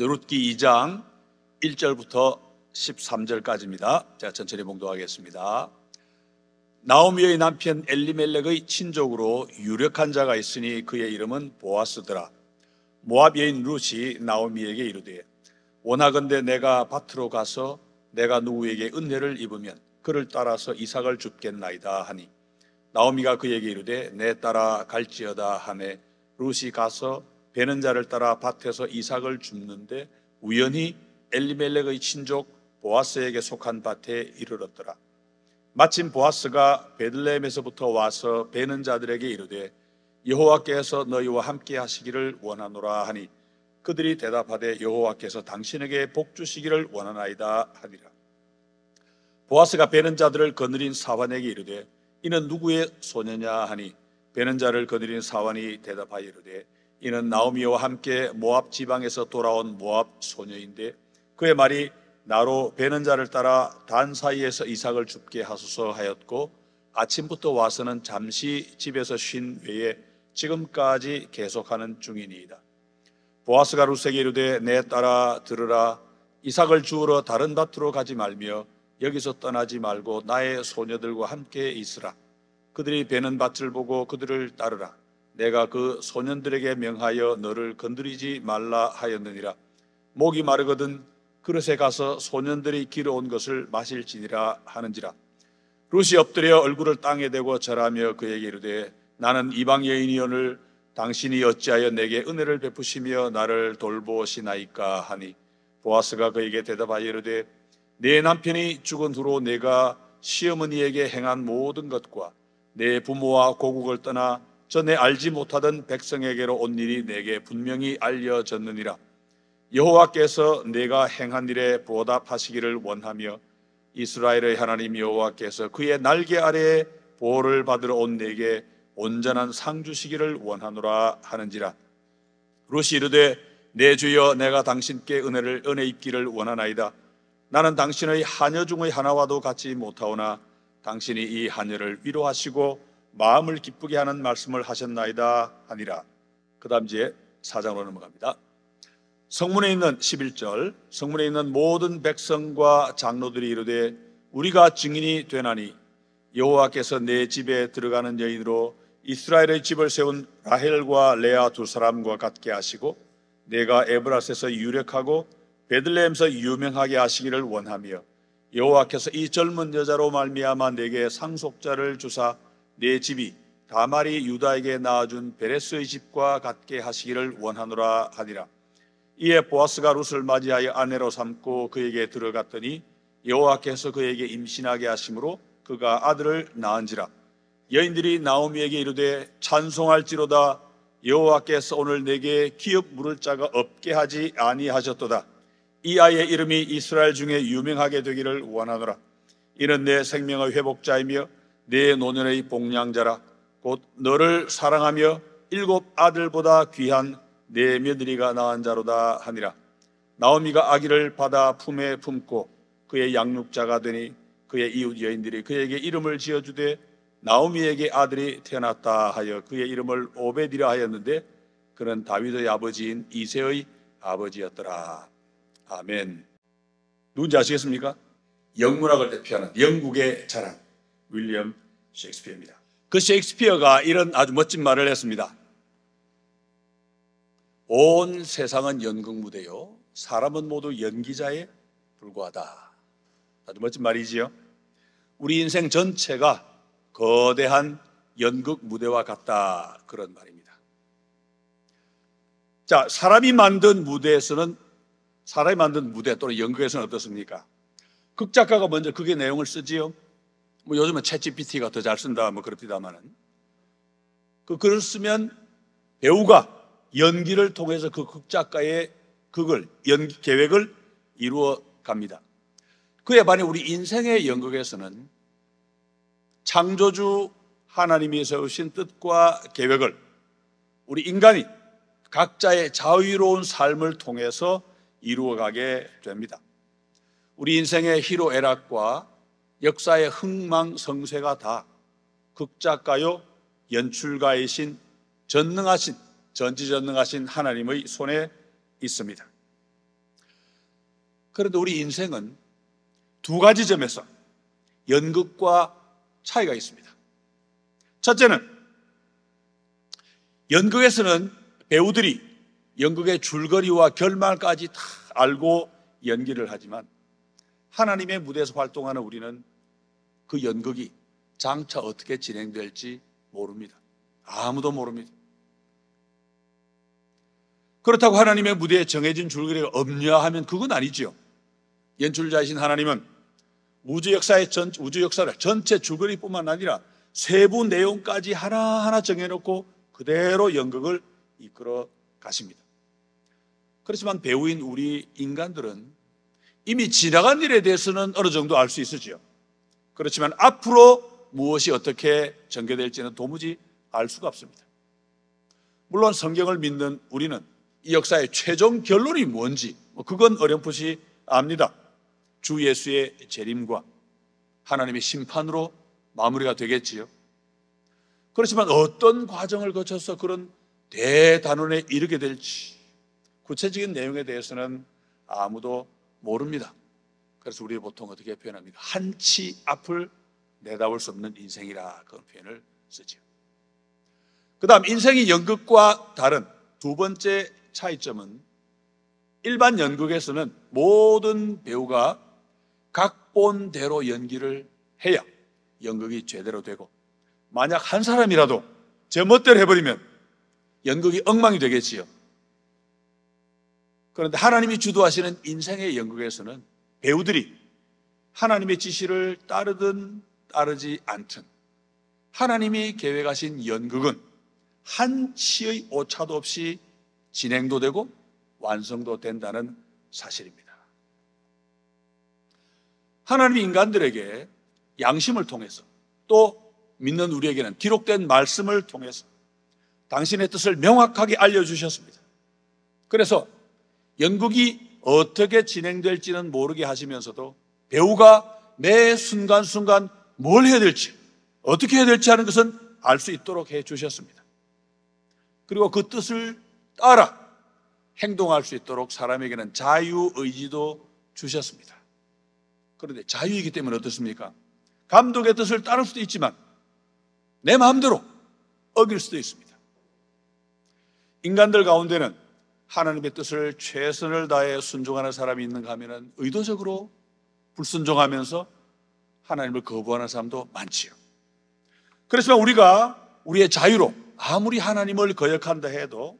룻기 2장 1절부터 13절까지입니다. 제가 천천히 봉독하겠습니다. 나오미의 남편 엘리멜렉의 친족으로 유력한 자가 있으니 그의 이름은 보아스더라. 모압 여인 룻이 나오미에게 이르되 원하건대 내가 밭으로 가서 내가 누구에게 은혜를 입으면 그를 따라서 이삭을 줍겠나이다 하니 나오미가 그에게 이르되 내 따라 갈지어다 하매 룻이 가서 베는 자를 따라 밭에서 이삭을 줍는데 우연히 엘리멜렉의 친족 보아스에게 속한 밭에 이르렀더라. 마침 보아스가 베들레헴에서부터 와서 베는 자들에게 이르되 여호와께서 너희와 함께 하시기를 원하노라 하니 그들이 대답하되 여호와께서 당신에게 복 주시기를 원하나이다 하니라. 보아스가 베는 자들을 거느린 사환에게 이르되 이는 누구의 소녀냐 하니 베는 자를 거느린 사환이 대답하여 이르되 이는 나오미와 함께 모압 지방에서 돌아온 모압 소녀인데 그의 말이 나로 베는 자를 따라 단 사이에서 이삭을 줍게 하소서 하였고 아침부터 와서는 잠시 집에서 쉰 외에 지금까지 계속하는 중이니이다. 보아스가 룻에게 이르되 내 따라 들으라. 이삭을 주우러 다른 밭으로 가지 말며 여기서 떠나지 말고 나의 소녀들과 함께 있으라. 그들이 베는 밭을 보고 그들을 따르라. 내가 그 소년들에게 명하여 너를 건드리지 말라 하였느니라. 목이 마르거든 그릇에 가서 소년들이 길어온 것을 마실지니라 하는지라. 룻이 엎드려 얼굴을 땅에 대고 절하며 그에게 이르되 나는 이방 여인이오늘 당신이 어찌하여 내게 은혜를 베푸시며 나를 돌보시나이까 하니 보아스가 그에게 대답하여 이르되 내 남편이 죽은 후로 내가 시어머니에게 행한 모든 것과 내 부모와 고국을 떠나 전에 알지 못하던 백성에게로 온 일이 내게 분명히 알려졌느니라. 여호와께서 내가 행한 일에 보답하시기를 원하며 이스라엘의 하나님 여호와께서 그의 날개 아래에 보호를 받으러 온 내게 온전한 상 주시기를 원하노라 하는지라. 룻이 이르되 내 주여 내가 당신께 은혜 입기를 원하나이다. 나는 당신의 하녀 중의 하나와도 같지 못하오나 당신이 이 하녀를 위로하시고 마음을 기쁘게 하는 말씀을 하셨나이다 하니라. 그 다음 이제 4장으로 넘어갑니다. 성문에 있는 11절 성문에 있는 모든 백성과 장로들이 이르되 우리가 증인이 되나니 여호와께서 내 집에 들어가는 여인으로 이스라엘의 집을 세운 라헬과 레아 두 사람과 같게 하시고 내가 에브라스에서 유력하고 베들레헴에서 유명하게 하시기를 원하며 여호와께서 이 젊은 여자로 말미암아 내게 상속자를 주사 내 집이 다말이 유다에게 낳아준 베레스의 집과 같게 하시기를 원하노라 하니라. 이에 보아스가 룻을 맞이하여 아내로 삼고 그에게 들어갔더니 여호와께서 그에게 임신하게 하심으로 그가 아들을 낳은지라. 여인들이 나오미에게 이르되 찬송할지로다. 여호와께서 오늘 내게 기업 물을 자가 없게 하지 아니하셨도다. 이 아이의 이름이 이스라엘 중에 유명하게 되기를 원하노라. 이는 내 생명의 회복자이며 내 노년의 복량자라. 곧 너를 사랑하며 7 아들보다 귀한 내 며느리가 낳은 자로다 하니라. 나오미가 아기를 받아 품에 품고 그의 양육자가 되니 그의 이웃 여인들이 그에게 이름을 지어주되 나오미에게 아들이 태어났다 하여 그의 이름을 오벳이라 하였는데 그는 다윗의 아버지인 이새의 아버지였더라. 아멘. 누군지 아시겠습니까? 영문학을 대표하는 영국의 자랑 윌리엄 셰익스피어입니다. 그 셰익스피어가 이런 아주 멋진 말을 했습니다. 온 세상은 연극 무대요 사람은 모두 연기자에 불과하다. 아주 멋진 말이지요. 우리 인생 전체가 거대한 연극 무대와 같다, 그런 말입니다. 자, 사람이 만든 무대 또는 연극에서는 어떻습니까? 극작가가 먼저 극의 내용을 쓰지요. 뭐 요즘은 챗GPT가 더 잘 쓴다 그럽니다만은 그 글을 쓰면 배우가 연기를 통해서 그 극작가의 계획을 이루어 갑니다. 그에 반해 우리 인생의 연극에서는 창조주 하나님이 세우신 뜻과 계획을 우리 인간이 각자의 자유로운 삶을 통해서 이루어가게 됩니다. 우리 인생의 희로애락과 역사의 흥망성쇠가 다 극작가요 연출가이신 전지전능하신 하나님의 손에 있습니다. 그런데 우리 인생은 두 가지 점에서 연극과 차이가 있습니다. 첫째는 연극에서는 배우들이 연극의 줄거리와 결말까지 다 알고 연기를 하지만 하나님의 무대에서 활동하는 우리는 그 연극이 장차 어떻게 진행될지 모릅니다. 아무도 모릅니다. 그렇다고 하나님의 무대에 정해진 줄거리가 없냐 하면 그건 아니죠. 연출자이신 하나님은 우주 역사를 전체 줄거리뿐만 아니라 세부 내용까지 하나하나 정해놓고 그대로 연극을 이끌어 가십니다. 그렇지만 배우인 우리 인간들은 이미 지나간 일에 대해서는 어느 정도 알 수 있으죠. 그렇지만 앞으로 무엇이 어떻게 전개될지는 도무지 알 수가 없습니다. 물론 성경을 믿는 우리는 이 역사의 최종 결론이 뭔지 그건 어렴풋이 압니다. 주 예수의 재림과 하나님의 심판으로 마무리가 되겠지요. 그렇지만 어떤 과정을 거쳐서 그런 대단원에 이르게 될지 구체적인 내용에 대해서는 아무도 모릅니다. 그래서 우리 보통 어떻게 표현합니까? 한치 앞을 내다볼 수 없는 인생이라 그런 표현을 쓰죠. 그 다음 인생이 연극과 다른 두 번째 차이점은 일반 연극에서는 모든 배우가 각본대로 연기를 해야 연극이 제대로 되고 만약 한 사람이라도 제멋대로 해버리면 연극이 엉망이 되겠지요. 그런데 하나님이 주도하시는 인생의 연극에서는 배우들이 하나님의 지시를 따르든 따르지 않든 하나님이 계획하신 연극은 한치의 오차도 없이 진행도 되고 완성도 된다는 사실입니다. 하나님이 인간들에게 양심을 통해서 또 믿는 우리에게는 기록된 말씀을 통해서 당신의 뜻을 명확하게 알려주셨습니다. 그래서 연극이 어떻게 진행될지는 모르게 하시면서도 배우가 매 순간순간 뭘 해야 될지 어떻게 해야 될지 하는 것은 알 수 있도록 해주셨습니다. 그리고 그 뜻을 따라 행동할 수 있도록 사람에게는 자유의지도 주셨습니다. 그런데 자유이기 때문에 어떻습니까? 감독의 뜻을 따를 수도 있지만 내 마음대로 어길 수도 있습니다. 인간들 가운데는 하나님의 뜻을 최선을 다해 순종하는 사람이 있는가 하면 의도적으로 불순종하면서 하나님을 거부하는 사람도 많지요. 그렇지만 우리가 우리의 자유로 아무리 하나님을 거역한다 해도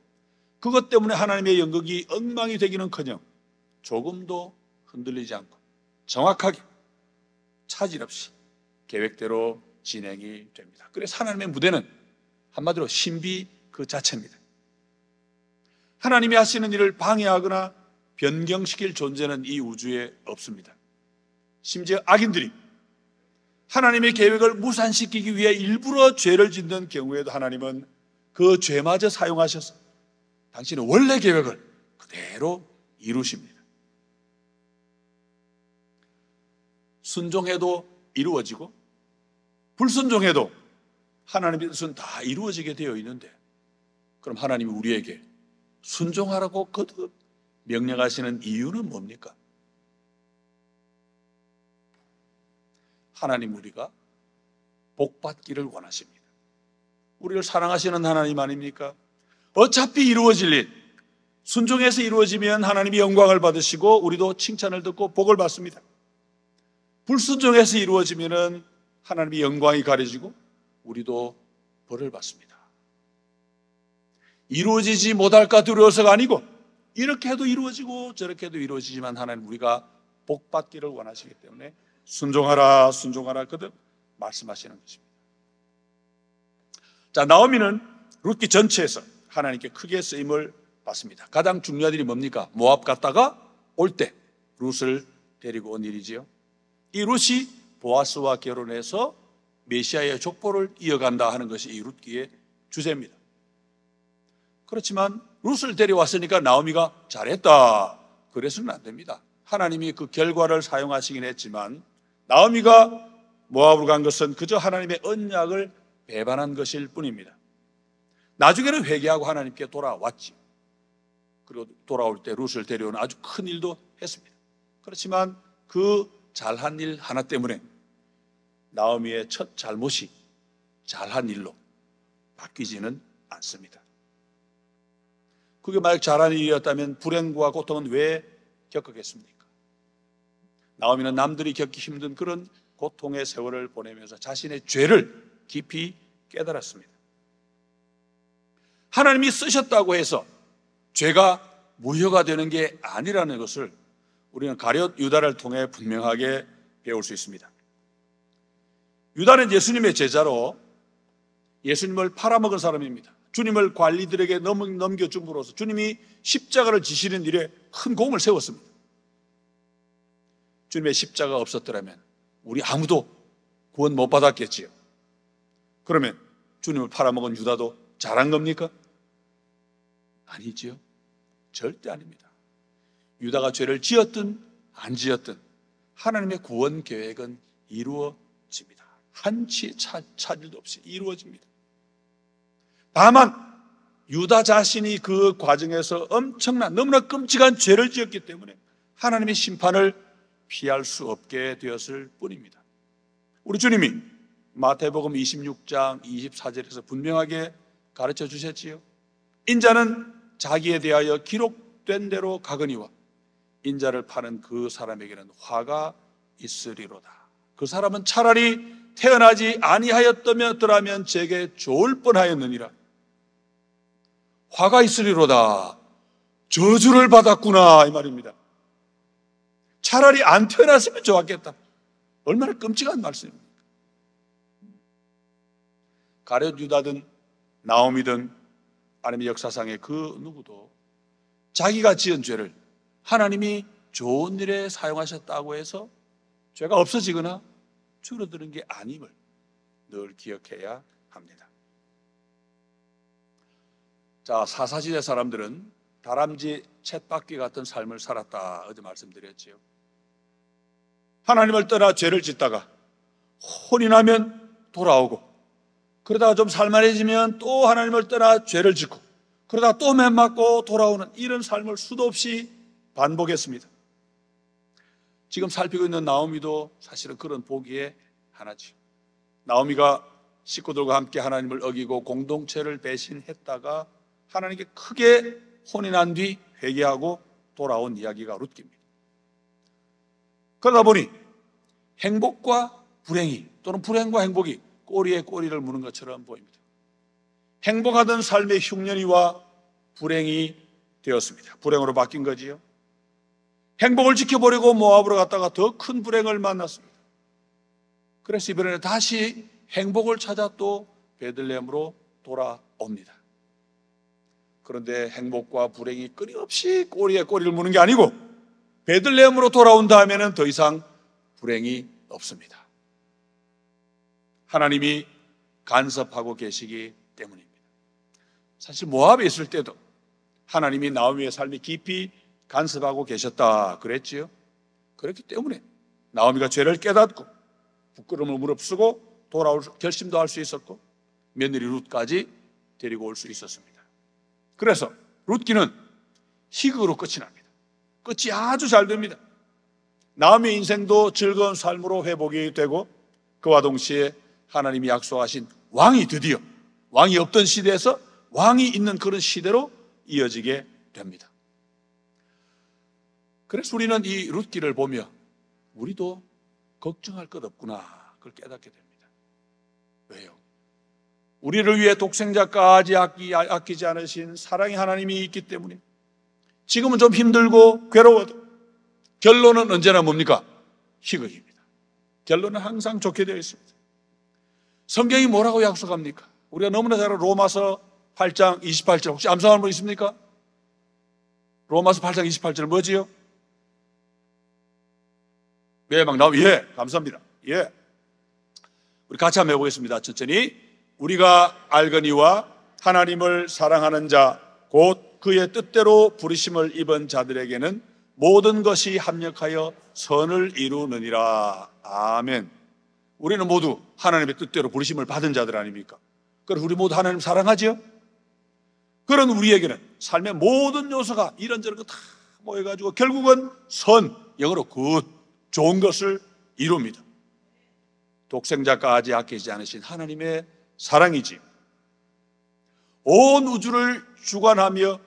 그것 때문에 하나님의 연극이 엉망이 되기는커녕 조금도 흔들리지 않고 정확하게 차질 없이 계획대로 진행이 됩니다. 그래서 하나님의 무대는 한마디로 신비 그 자체입니다. 하나님이 하시는 일을 방해하거나 변경시킬 존재는 이 우주에 없습니다. 심지어 악인들이 하나님의 계획을 무산시키기 위해 일부러 죄를 짓는 경우에도 하나님은 그 죄마저 사용하셔서 당신의 원래 계획을 그대로 이루십니다. 순종해도 이루어지고 불순종해도 하나님의 뜻은 다 이루어지게 되어 있는데 그럼 하나님이 우리에게 순종하라고 거듭 명령하시는 이유는 뭡니까? 하나님 우리가 복받기를 원하십니다. 우리를 사랑하시는 하나님 아닙니까? 어차피 이루어질 일, 순종해서 이루어지면 하나님이 영광을 받으시고 우리도 칭찬을 듣고 복을 받습니다. 불순종해서 이루어지면 하나님이 영광이 가려지고 우리도 벌을 받습니다. 이루어지지 못할까 두려워서가 아니고 이렇게 해도 이루어지고 저렇게 해도 이루어지지만 하나님 우리가 복받기를 원하시기 때문에 순종하라 순종하라 거듭 말씀하시는 것입니다. 자, 나오미는 룻기 전체에서 하나님께 크게 쓰임을 받습니다. 가장 중요한 일이 뭡니까? 모압 갔다가 올 때 룻을 데리고 온 일이지요. 이 룻이 보아스와 결혼해서 메시아의 족보를 이어간다 하는 것이 이 룻기의 주제입니다. 그렇지만 룻을 데려왔으니까 나오미가 잘했다 그래서는 안 됩니다. 하나님이 그 결과를 사용하시긴 했지만 나오미가 모압으로 간 것은 그저 하나님의 언약을 배반한 것일 뿐입니다. 나중에는 회개하고 하나님께 돌아왔지. 그리고 돌아올 때 룻을 데려오는 아주 큰 일도 했습니다. 그렇지만 그 잘한 일 하나 때문에 나오미의 첫 잘못이 잘한 일로 바뀌지는 않습니다. 그게 만약 잘한 일이었다면 불행과 고통은 왜 겪었겠습니까? 나오미는 남들이 겪기 힘든 그런 고통의 세월을 보내면서 자신의 죄를 깊이 깨달았습니다. 하나님이 쓰셨다고 해서 죄가 무효가 되는 게 아니라는 것을 우리는 가룟 유다를 통해 분명하게 배울 수 있습니다. 유다는 예수님의 제자로 예수님을 팔아먹은 사람입니다. 주님을 관리들에게 넘겨줌으로써 주님이 십자가를 지시는 일에 큰 공을 세웠습니다. 주님의 십자가가 없었더라면 우리 아무도 구원 못 받았겠지요. 그러면 주님을 팔아먹은 유다도 잘한 겁니까? 아니지요. 절대 아닙니다. 유다가 죄를 지었든 안 지었든 하나님의 구원 계획은 이루어집니다. 한치의 차질도 없이 이루어집니다. 다만 유다 자신이 그 과정에서 엄청난 너무나 끔찍한 죄를 지었기 때문에 하나님의 심판을 피할 수 없게 되었을 뿐입니다. 우리 주님이 마태복음 26장 24절에서 분명하게 가르쳐 주셨지요. 인자는 자기에 대하여 기록된 대로 가거니와 인자를 파는 그 사람에게는 화가 있으리로다. 그 사람은 차라리 태어나지 아니하였더라면 제게 좋을 뻔하였느니라. 화가 있으리로다. 저주를 받았구나 이 말입니다. 차라리 안 태어났으면 좋았겠다. 얼마나 끔찍한 말씀입니까? 가룟 유다든 나오미든 아니면 역사상의 그 누구도 자기가 지은 죄를 하나님이 좋은 일에 사용하셨다고 해서 죄가 없어지거나 줄어드는 게 아님을 늘 기억해야 합니다. 자, 사사시대 사람들은 다람쥐 쳇바퀴 같은 삶을 살았다 어제 말씀드렸지요. 하나님을 떠나 죄를 짓다가 혼이 나면 돌아오고, 그러다가 좀 살만해지면 또 하나님을 떠나 죄를 짓고, 그러다가 또 맴맞고 돌아오는 이런 삶을 수도 없이 반복했습니다. 지금 살피고 있는 나오미도 사실은 그런 보기에 하나죠. 나오미가 식구들과 함께 하나님을 어기고 공동체를 배신했다가 하나님께 크게 혼이 난 뒤 회개하고 돌아온 이야기가 룻기입니다. 그러다 보니 행복과 불행이 또는 불행과 행복이 꼬리에 꼬리를 무는 것처럼 보입니다. 행복하던 삶의 흉년이와 불행이 되었습니다. 불행으로 바뀐 거지요. 행복을 지켜보려고 모압으로 갔다가 더 큰 불행을 만났습니다. 그래서 이번에는 다시 행복을 찾아 또 베들레헴으로 돌아옵니다. 그런데 행복과 불행이 끊임없이 꼬리에 꼬리를 무는 게 아니고 베들레헴으로 돌아온 다음에는 더 이상 불행이 없습니다. 하나님이 간섭하고 계시기 때문입니다. 사실 모압에 있을 때도 하나님이 나오미의 삶이 깊이 간섭하고 계셨다 그랬지요. 그렇기 때문에 나오미가 죄를 깨닫고 부끄러움을 무릅쓰고 돌아올 결심도 할 수 있었고 며느리 룻까지 데리고 올 수 있었습니다. 그래서 룻기는 희극으로 끝이 납니다. 끝이 아주 잘 됩니다. 나오미의 인생도 즐거운 삶으로 회복이 되고 그와 동시에 하나님이 약속하신 왕이 드디어 왕이 없던 시대에서 왕이 있는 그런 시대로 이어지게 됩니다. 그래서 우리는 이 룻기를 보며 우리도 걱정할 것 없구나 그걸 깨닫게 됩니다. 왜요? 우리를 위해 독생자까지 아끼지 않으신 사랑의 하나님이 있기 때문에 지금은 좀 힘들고 괴로워도 결론은 언제나 뭡니까? 희극입니다. 결론은 항상 좋게 되어 있습니다. 성경이 뭐라고 약속합니까? 우리가 너무나 잘 아는 로마서 8장 28절 혹시 암송하는 분 있습니까? 로마서 8장 28절 뭐지요? 네, 막 나오면 예, 감사합니다. 예, 우리 같이 한번 해보겠습니다. 천천히. 우리가 알거니와 하나님을 사랑하는 자 곧 그의 뜻대로 부르심을 입은 자들에게는 모든 것이 합력하여 선을 이루느니라. 아멘. 우리는 모두 하나님의 뜻대로 부르심을 받은 자들 아닙니까? 그럼 우리 모두 하나님 사랑하지요? 그런 우리에게는 삶의 모든 요소가 이런저런 거 다 모여가지고 결국은 선, 영어로 good, 좋은 것을 이룹니다. 독생자까지 아끼지 않으신 하나님의 사랑이지. 온 우주를 주관하며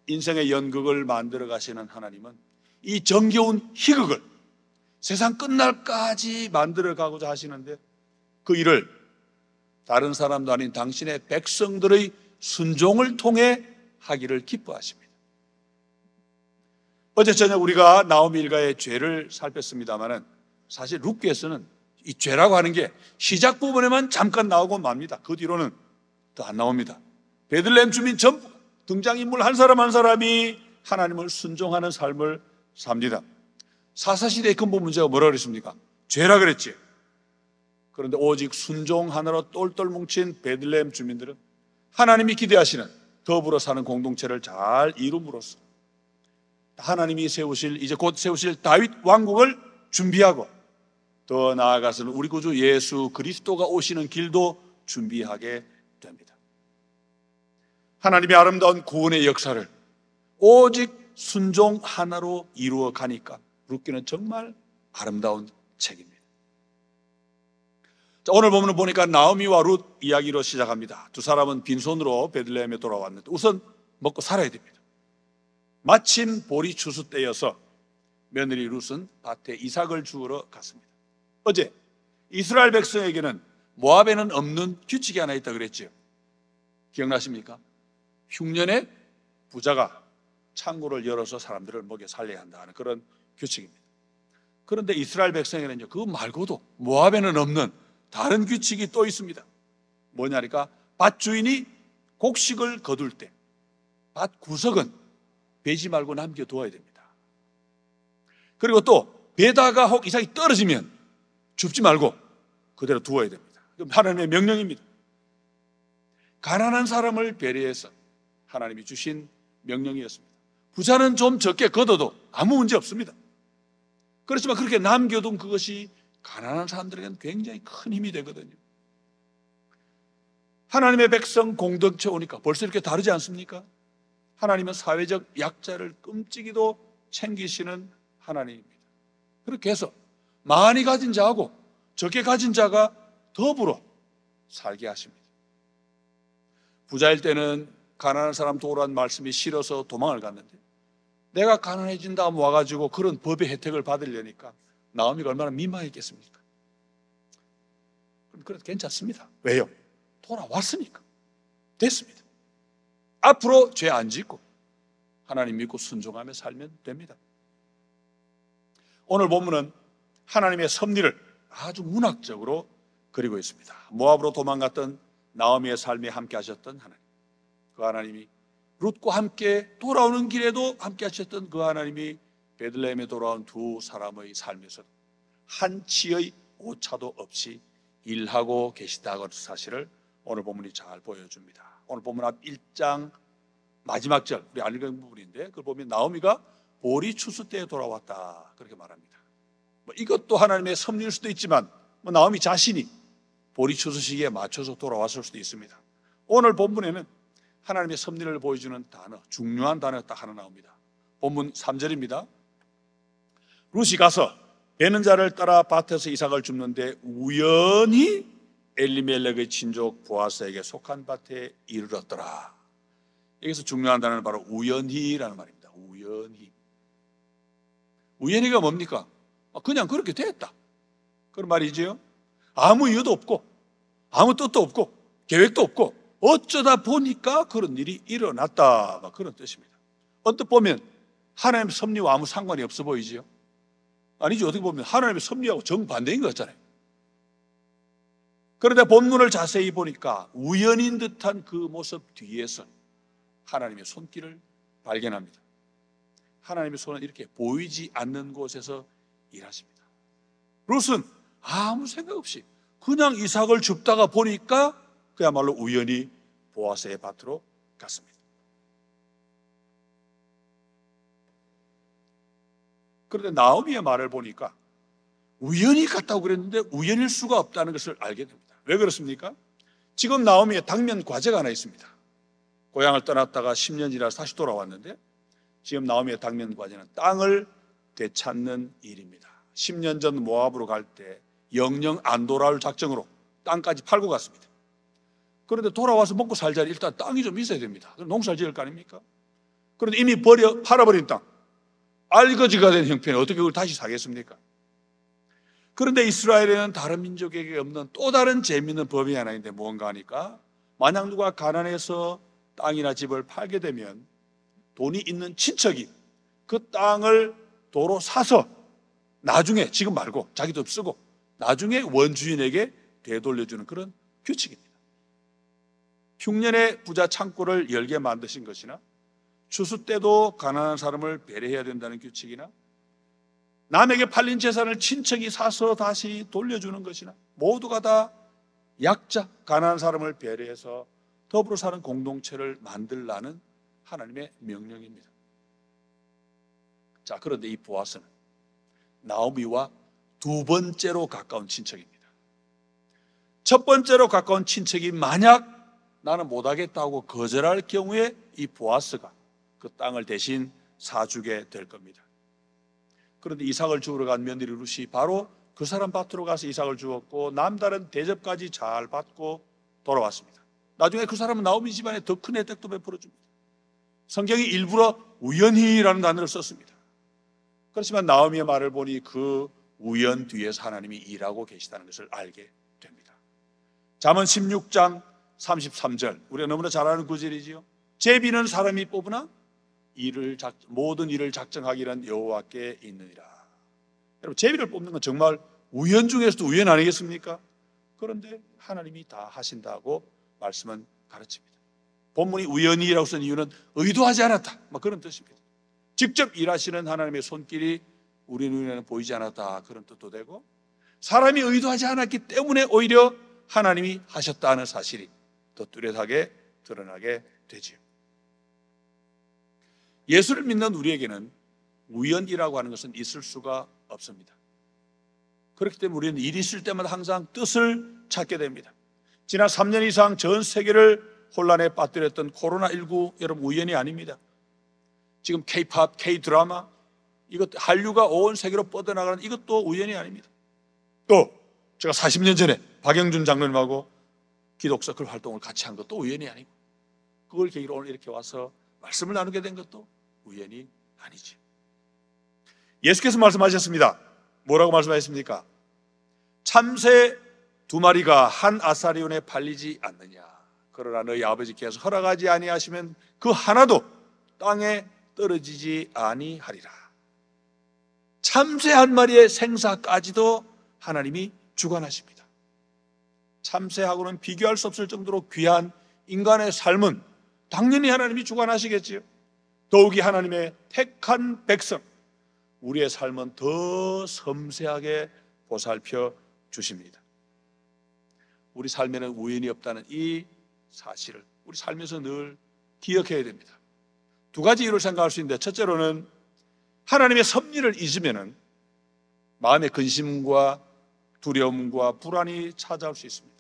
인생의 연극을 만들어 가시는 하나님은 이 정겨운 희극을 세상 끝날까지 만들어 가고자 하시는데, 그 일을 다른 사람도 아닌 당신의 백성들의 순종을 통해 하기를 기뻐하십니다. 어제 저녁 우리가 나오미 일가의 죄를 살폈습니다마는, 사실 룻기에서는 이 죄라고 하는 게 시작 부분에만 잠깐 나오고 맙니다. 그 뒤로는 더 안 나옵니다. 베들레헴 주민 전부 등장인물 한 사람 한 사람이 하나님을 순종하는 삶을 삽니다. 사사시대의 근본 문제가 뭐라 그랬습니까? 죄라 그랬지. 그런데 오직 순종 하나로 똘똘 뭉친 베들레헴 주민들은 하나님이 기대하시는 더불어 사는 공동체를 잘 이룸으로써 하나님이 이제 곧 세우실 다윗 왕국을 준비하고, 더 나아가서는 우리 구주 예수 그리스도가 오시는 길도 준비하게 됩니다. 하나님의 아름다운 구원의 역사를 오직 순종 하나로 이루어 가니까 룻기는 정말 아름다운 책입니다. 자, 오늘 보면 보니까 나오미와 룻 이야기로 시작합니다. 두 사람은 빈손으로 베들레헴에 돌아왔는데 우선 먹고 살아야 됩니다. 마침 보리 추수 때여서 며느리 룻은 밭에 이삭을 주우러 갔습니다. 어제 이스라엘 백성에게는 모압에는 없는 규칙이 하나 있다 그랬죠. 기억나십니까? 흉년에 부자가 창고를 열어서 사람들을 먹여 살려야 한다는 그런 규칙입니다. 그런데 이스라엘 백성에게는요, 그거 말고도 모압에는 없는 다른 규칙이 또 있습니다. 뭐냐니까 밭 주인이 곡식을 거둘 때 밭 구석은 베지 말고 남겨두어야 됩니다. 그리고 또 베다가 혹 이삭이 떨어지면 줍지 말고 그대로 두어야 됩니다. 하나님의 명령입니다. 가난한 사람을 배려해서 하나님이 주신 명령이었습니다. 부자는 좀 적게 걷어도 아무 문제 없습니다. 그렇지만 그렇게 남겨둔 그것이 가난한 사람들에게는 굉장히 큰 힘이 되거든요. 하나님의 백성 공동체 오니까 벌써 이렇게 다르지 않습니까? 하나님은 사회적 약자를 끔찍이도 챙기시는 하나님입니다. 그렇게 해서 많이 가진 자하고 적게 가진 자가 더불어 살게 하십니다. 부자일 때는 가난한 사람 도우라는 말씀이 싫어서 도망을 갔는데, 내가 가난해진다 하면 와가지고 그런 법의 혜택을 받으려니까 나오미가 얼마나 민망했겠습니까? 그래도 괜찮습니다. 왜요? 돌아왔으니까. 됐습니다. 앞으로 죄 안 짓고 하나님 믿고 순종하며 살면 됩니다. 오늘 본문은 하나님의 섭리를 아주 문학적으로 그리고 있습니다. 모압으로 도망갔던 나오미의 삶에 함께 하셨던 하나님, 그 하나님이 룻과 함께 돌아오는 길에도 함께 하셨던 그 하나님이 베들레헴에 돌아온 두 사람의 삶에서 한치의 오차도 없이 일하고 계시다고 사실을 오늘 본문이 잘 보여줍니다. 오늘 본문 앞 1장 마지막 절, 우리 안 읽은 부분인데 그걸 보면 나오미가 보리 추수 때에 돌아왔다 그렇게 말합니다. 이것도 하나님의 섭리일 수도 있지만 나오미 자신이 보리 추수 시기에 맞춰서 돌아왔을 수도 있습니다. 오늘 본문에는 하나님의 섭리를 보여주는 단어, 중요한 단어가 딱 하나 나옵니다. 본문 3절입니다. 룻이 가서 베는 자를 따라 밭에서 이삭을 줍는데 우연히 엘리멜렉의 친족 보아스에게 속한 밭에 이르렀더라. 여기서 중요한 단어는 바로 우연히라는 말입니다. 우연히. 우연히가 뭡니까? 그냥 그렇게 됐다 그런 말이지요. 아무 이유도 없고 아무 뜻도 없고 계획도 없고 어쩌다 보니까 그런 일이 일어났다 그런 뜻입니다. 언뜻 보면 하나님의 섭리와 아무 상관이 없어 보이지요. 아니죠. 어떻게 보면 하나님의 섭리하고 정반대인 것 같잖아요. 그런데 본문을 자세히 보니까 우연인 듯한 그 모습 뒤에서 하나님의 손길을 발견합니다. 하나님의 손은 이렇게 보이지 않는 곳에서 일하십니다. 룻은 아무 생각 없이 그냥 이삭을 줍다가 보니까 그야말로 우연히 보아스의 밭으로 갔습니다. 그런데 나오미의 말을 보니까 우연히 갔다고 그랬는데 우연일 수가 없다는 것을 알게 됩니다. 왜 그렇습니까? 지금 나오미의 당면 과제가 하나 있습니다. 고향을 떠났다가 10년 지나서 다시 돌아왔는데 지금 나오미의 당면 과제는 땅을 되찾는 일입니다. 10년 전 모압으로 갈 때 영영 안 돌아올 작정으로 땅까지 팔고 갔습니다. 그런데 돌아와서 먹고 살자니 일단 땅이 좀 있어야 됩니다. 그럼 농사를 지을 거 아닙니까? 그런데 이미 팔아버린 땅, 알거지가 된 형편에 어떻게 그걸 다시 사겠습니까? 그런데 이스라엘에는 다른 민족에게 없는 또 다른 재미있는 법이 하나 있는데 뭔가 하니까, 만약 누가 가난해서 땅이나 집을 팔게 되면 돈이 있는 친척이 그 땅을 도로 사서 나중에, 지금 말고 자기 돈 쓰고 나중에 원주인에게 되돌려주는 그런 규칙입니다. 흉년에 부자 창고를 열게 만드신 것이나, 추수 때도 가난한 사람을 배려해야 된다는 규칙이나, 남에게 팔린 재산을 친척이 사서 다시 돌려주는 것이나, 모두가 다 약자, 가난한 사람을 배려해서 더불어 사는 공동체를 만들라는 하나님의 명령입니다. 자, 그런데 이 보아스는 나오미와 두 번째로 가까운 친척입니다. 첫 번째로 가까운 친척이 만약 나는 못하겠다고 거절할 경우에 이 보아스가 그 땅을 대신 사주게 될 겁니다. 그런데 이삭을 주우러 간 며느리 룻이 바로 그 사람 밭으로 가서 이삭을 주었고 남다른 대접까지 잘 받고 돌아왔습니다. 나중에 그 사람은 나오미 집안에 더 큰 혜택도 베풀어 줍니다. 성경이 일부러 우연히라는 단어를 썼습니다. 그렇지만 나오미의 말을 보니 그 우연 뒤에서 하나님이 일하고 계시다는 것을 알게 됩니다. 잠언 16장 33절, 우리가 너무나 잘 아는 구절이지요. 제비는 사람이 뽑으나 모든 일을 작정하기는 여호와께 있느니라. 여러분, 제비를 뽑는 건 정말 우연 중에서도 우연 아니겠습니까? 그런데 하나님이 다 하신다고 말씀은 가르칩니다. 본문이 우연이라고 쓴 이유는 의도하지 않았다, 그런 뜻입니다. 직접 일하시는 하나님의 손길이 우리 눈에는 보이지 않았다, 그런 뜻도 되고, 사람이 의도하지 않았기 때문에 오히려 하나님이 하셨다는 사실이 더 뚜렷하게 드러나게 되지요. 예수를 믿는 우리에게는 우연이라고 하는 것은 있을 수가 없습니다. 그렇기 때문에 우리는 일이 있을 때마다 항상 뜻을 찾게 됩니다. 지난 3년 이상 전 세계를 혼란에 빠뜨렸던 코로나19, 여러분 우연이 아닙니다. 지금 K-팝, K-드라마, 이것 한류가 온 세계로 뻗어나가는 이것도 우연이 아닙니다. 또 제가 40년 전에 박영준 장로님하고 기독서클 활동을 같이 한 것도 우연이 아니고, 그걸 계기로 오늘 이렇게 와서 말씀을 나누게 된 것도 우연이 아니지. 예수께서 말씀하셨습니다. 뭐라고 말씀하셨습니까? 참새 2마리가 한 아사리온에 팔리지 않느냐. 그러나 너희 아버지께서 허락하지 아니하시면 그 하나도 땅에 떨어지지 아니하리라. 참새 한 마리의 생사까지도 하나님이 주관하십니다. 참새하고는 비교할 수 없을 정도로 귀한 인간의 삶은 당연히 하나님이 주관하시겠지요. 더욱이 하나님의 택한 백성, 우리의 삶은 더 섬세하게 보살펴 주십니다. 우리 삶에는 우연이 없다는 이 사실을 우리 삶에서 늘 기억해야 됩니다. 두 가지 이유를 생각할 수 있는데, 첫째로는 하나님의 섭리를 잊으면 마음의 근심과 두려움과 불안이 찾아올 수 있습니다.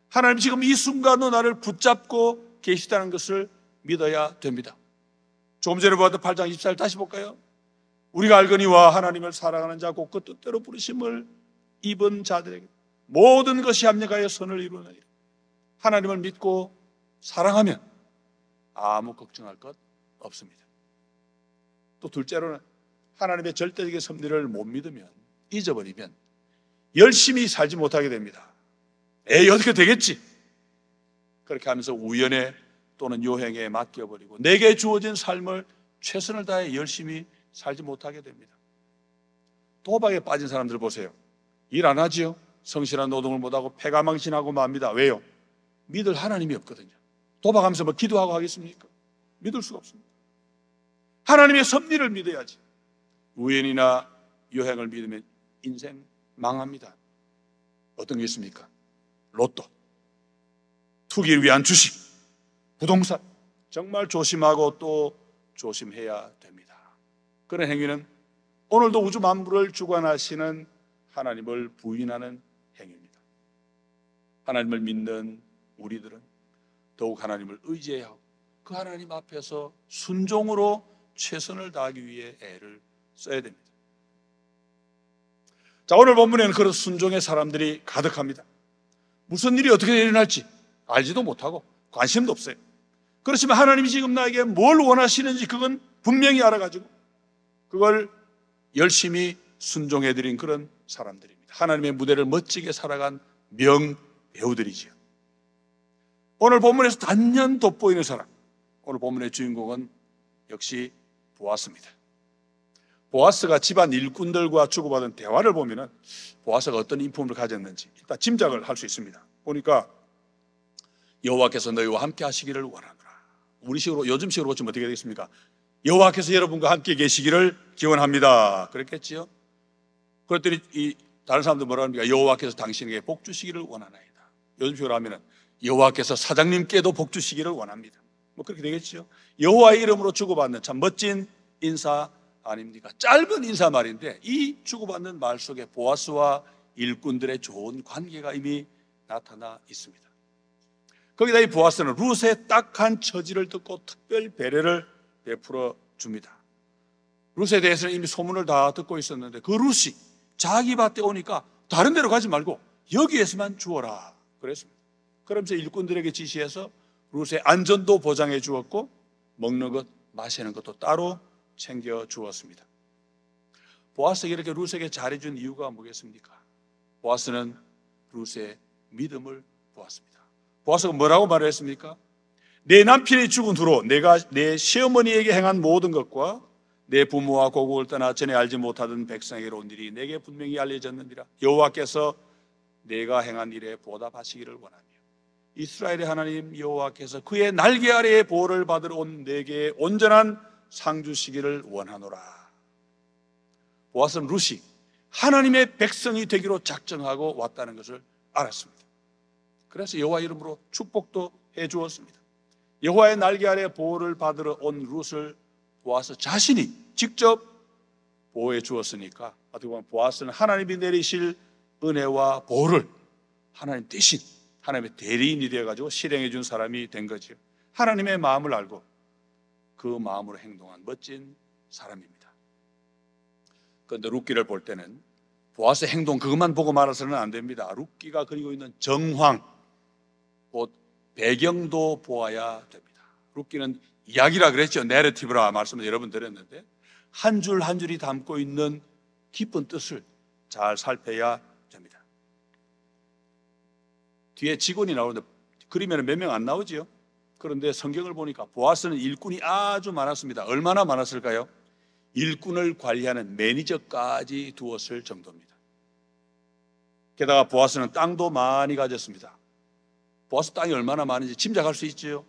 하나님 지금 이 순간도 나를 붙잡고 계시다는 것을 믿어야 됩니다. 조금 전에 보았던 8장 24절 다시 볼까요? 우리가 알거니와 하나님을 사랑하는 자 곧 그 뜻대로 부르심을 입은 자들에게 모든 것이 합력하여 선을 이루느니라. 하나님을 믿고 사랑하면 아무 걱정할 것 없습니다. 또 둘째로는 하나님의 절대적인 섭리를 못 믿으면, 잊어버리면 열심히 살지 못하게 됩니다. 에이, 어떻게 되겠지? 그렇게 하면서 우연에 또는 요행에 맡겨버리고 내게 주어진 삶을 최선을 다해 열심히 살지 못하게 됩니다. 도박에 빠진 사람들 보세요. 일 안 하지요. 성실한 노동을 못하고 패가망신하고 맙니다. 왜요? 믿을 하나님이 없거든요. 도박하면서 기도하고 하겠습니까? 믿을 수가 없습니다. 하나님의 섭리를 믿어야지. 우연이나 요행을 믿으면 인생 망합니다. 어떤 게 있습니까? 로또, 투기를 위한 주식, 부동산, 정말 조심하고 또 조심해야 됩니다. 그런 행위는 오늘도 우주 만물을 주관하시는 하나님을 부인하는 행위입니다. 하나님을 믿는 우리들은 더욱 하나님을 의지해야 하고 그 하나님 앞에서 순종으로 최선을 다하기 위해 애를 써야 됩니다. 자, 오늘 본문에는 그런 순종의 사람들이 가득합니다. 무슨 일이 어떻게 일어날지 알지도 못하고 관심도 없어요. 그렇지만 하나님이 지금 나에게 뭘 원하시는지 그건 분명히 알아가지고 그걸 열심히 순종해드린 그런 사람들입니다. 하나님의 무대를 멋지게 살아간 명배우들이지요. 오늘 본문에서 단연 돋보이는 사람, 오늘 본문의 주인공은 역시 보아스입니다. 보아스가 집안 일꾼들과 주고받은 대화를 보면 보아스가 어떤 인품을 가졌는지 일단 짐작을 할 수 있습니다. 보니까 여호와께서 너희와 함께 하시기를 원하노라. 우리식으로 요즘식으로 고치면 어떻게 되겠습니까? 여호와께서 여러분과 함께 계시기를 기원합니다. 그랬겠지요? 그랬더니 이 다른 사람들 뭐라 합니까? 여호와께서 당신에게 복 주시기를 원하나이다. 요즘식으로 하면은 여호와께서 사장님께도 복 주시기를 원합니다. 뭐 그렇게 되겠지요? 여호와의 이름으로 주고받는 참 멋진 인사 아닙니까? 짧은 인사말인데 이 주고받는 말 속에 보아스와 일꾼들의 좋은 관계가 이미 나타나 있습니다. 거기다 이 보아스는 룻의 딱한 처지를 듣고 특별 배려를 베풀어 줍니다. 룻에 대해서는 이미 소문을 다 듣고 있었는데 그 룻이 자기 밭에 오니까 다른 데로 가지 말고 여기에서만 주어라 그랬습니다. 그러면서 일꾼들에게 지시해서 룻의 안전도 보장해 주었고 먹는 것, 마시는 것도 따로 챙겨 주었습니다. 보아스가 이렇게 룻에게 잘해준 이유가 뭐겠습니까? 보아스는 룻의 믿음을 보았습니다. 보아스가 뭐라고 말을 했습니까? 내 남편이 죽은 후로 내가 내 시어머니에게 행한 모든 것과 내 부모와 고국을 떠나 전에 알지 못하던 백성에게로 온 일이 내게 분명히 알려졌느니라. 여호와께서 내가 행한 일에 보답하시기를 원하며 이스라엘의 하나님 여호와께서 그의 날개 아래에 보호를 받으러 온 내게 온전한 상 주시기를 원하노라. 보아스는 룻이 하나님의 백성이 되기로 작정하고 왔다는 것을 알았습니다. 그래서 여호와 이름으로 축복도 해 주었습니다. 여호와의 날개 아래 보호를 받으러 온 룻을 보아스 자신이 직접 보호해 주었으니까 어떻게 보면 보아스는 하나님이 내리실 은혜와 보호를 하나님 대신 하나님의 대리인이 되어가지고 실행해 준 사람이 된 거죠. 하나님의 마음을 알고 그 마음으로 행동한 멋진 사람입니다. 그런데 룻기를 볼 때는 보아스의 행동 그것만 보고 말아서는 안 됩니다. 룻기가 그리고 있는 정황, 곧 배경도 보아야 됩니다. 룻기는 이야기라 그랬죠. 내러티브라 말씀을 여러 번 드렸는데 한 줄 한 줄이 담고 있는 깊은 뜻을 잘 살펴야 됩니다. 뒤에 직원이 나오는데 그림에는 몇 명 안 나오지요. 그런데 성경을 보니까 보아스는 일꾼이 아주 많았습니다. 얼마나 많았을까요? 일꾼을 관리하는 매니저까지 두었을 정도입니다. 게다가 보아스는 땅도 많이 가졌습니다. 보아스 땅이 얼마나 많은지 짐작할 수 있죠.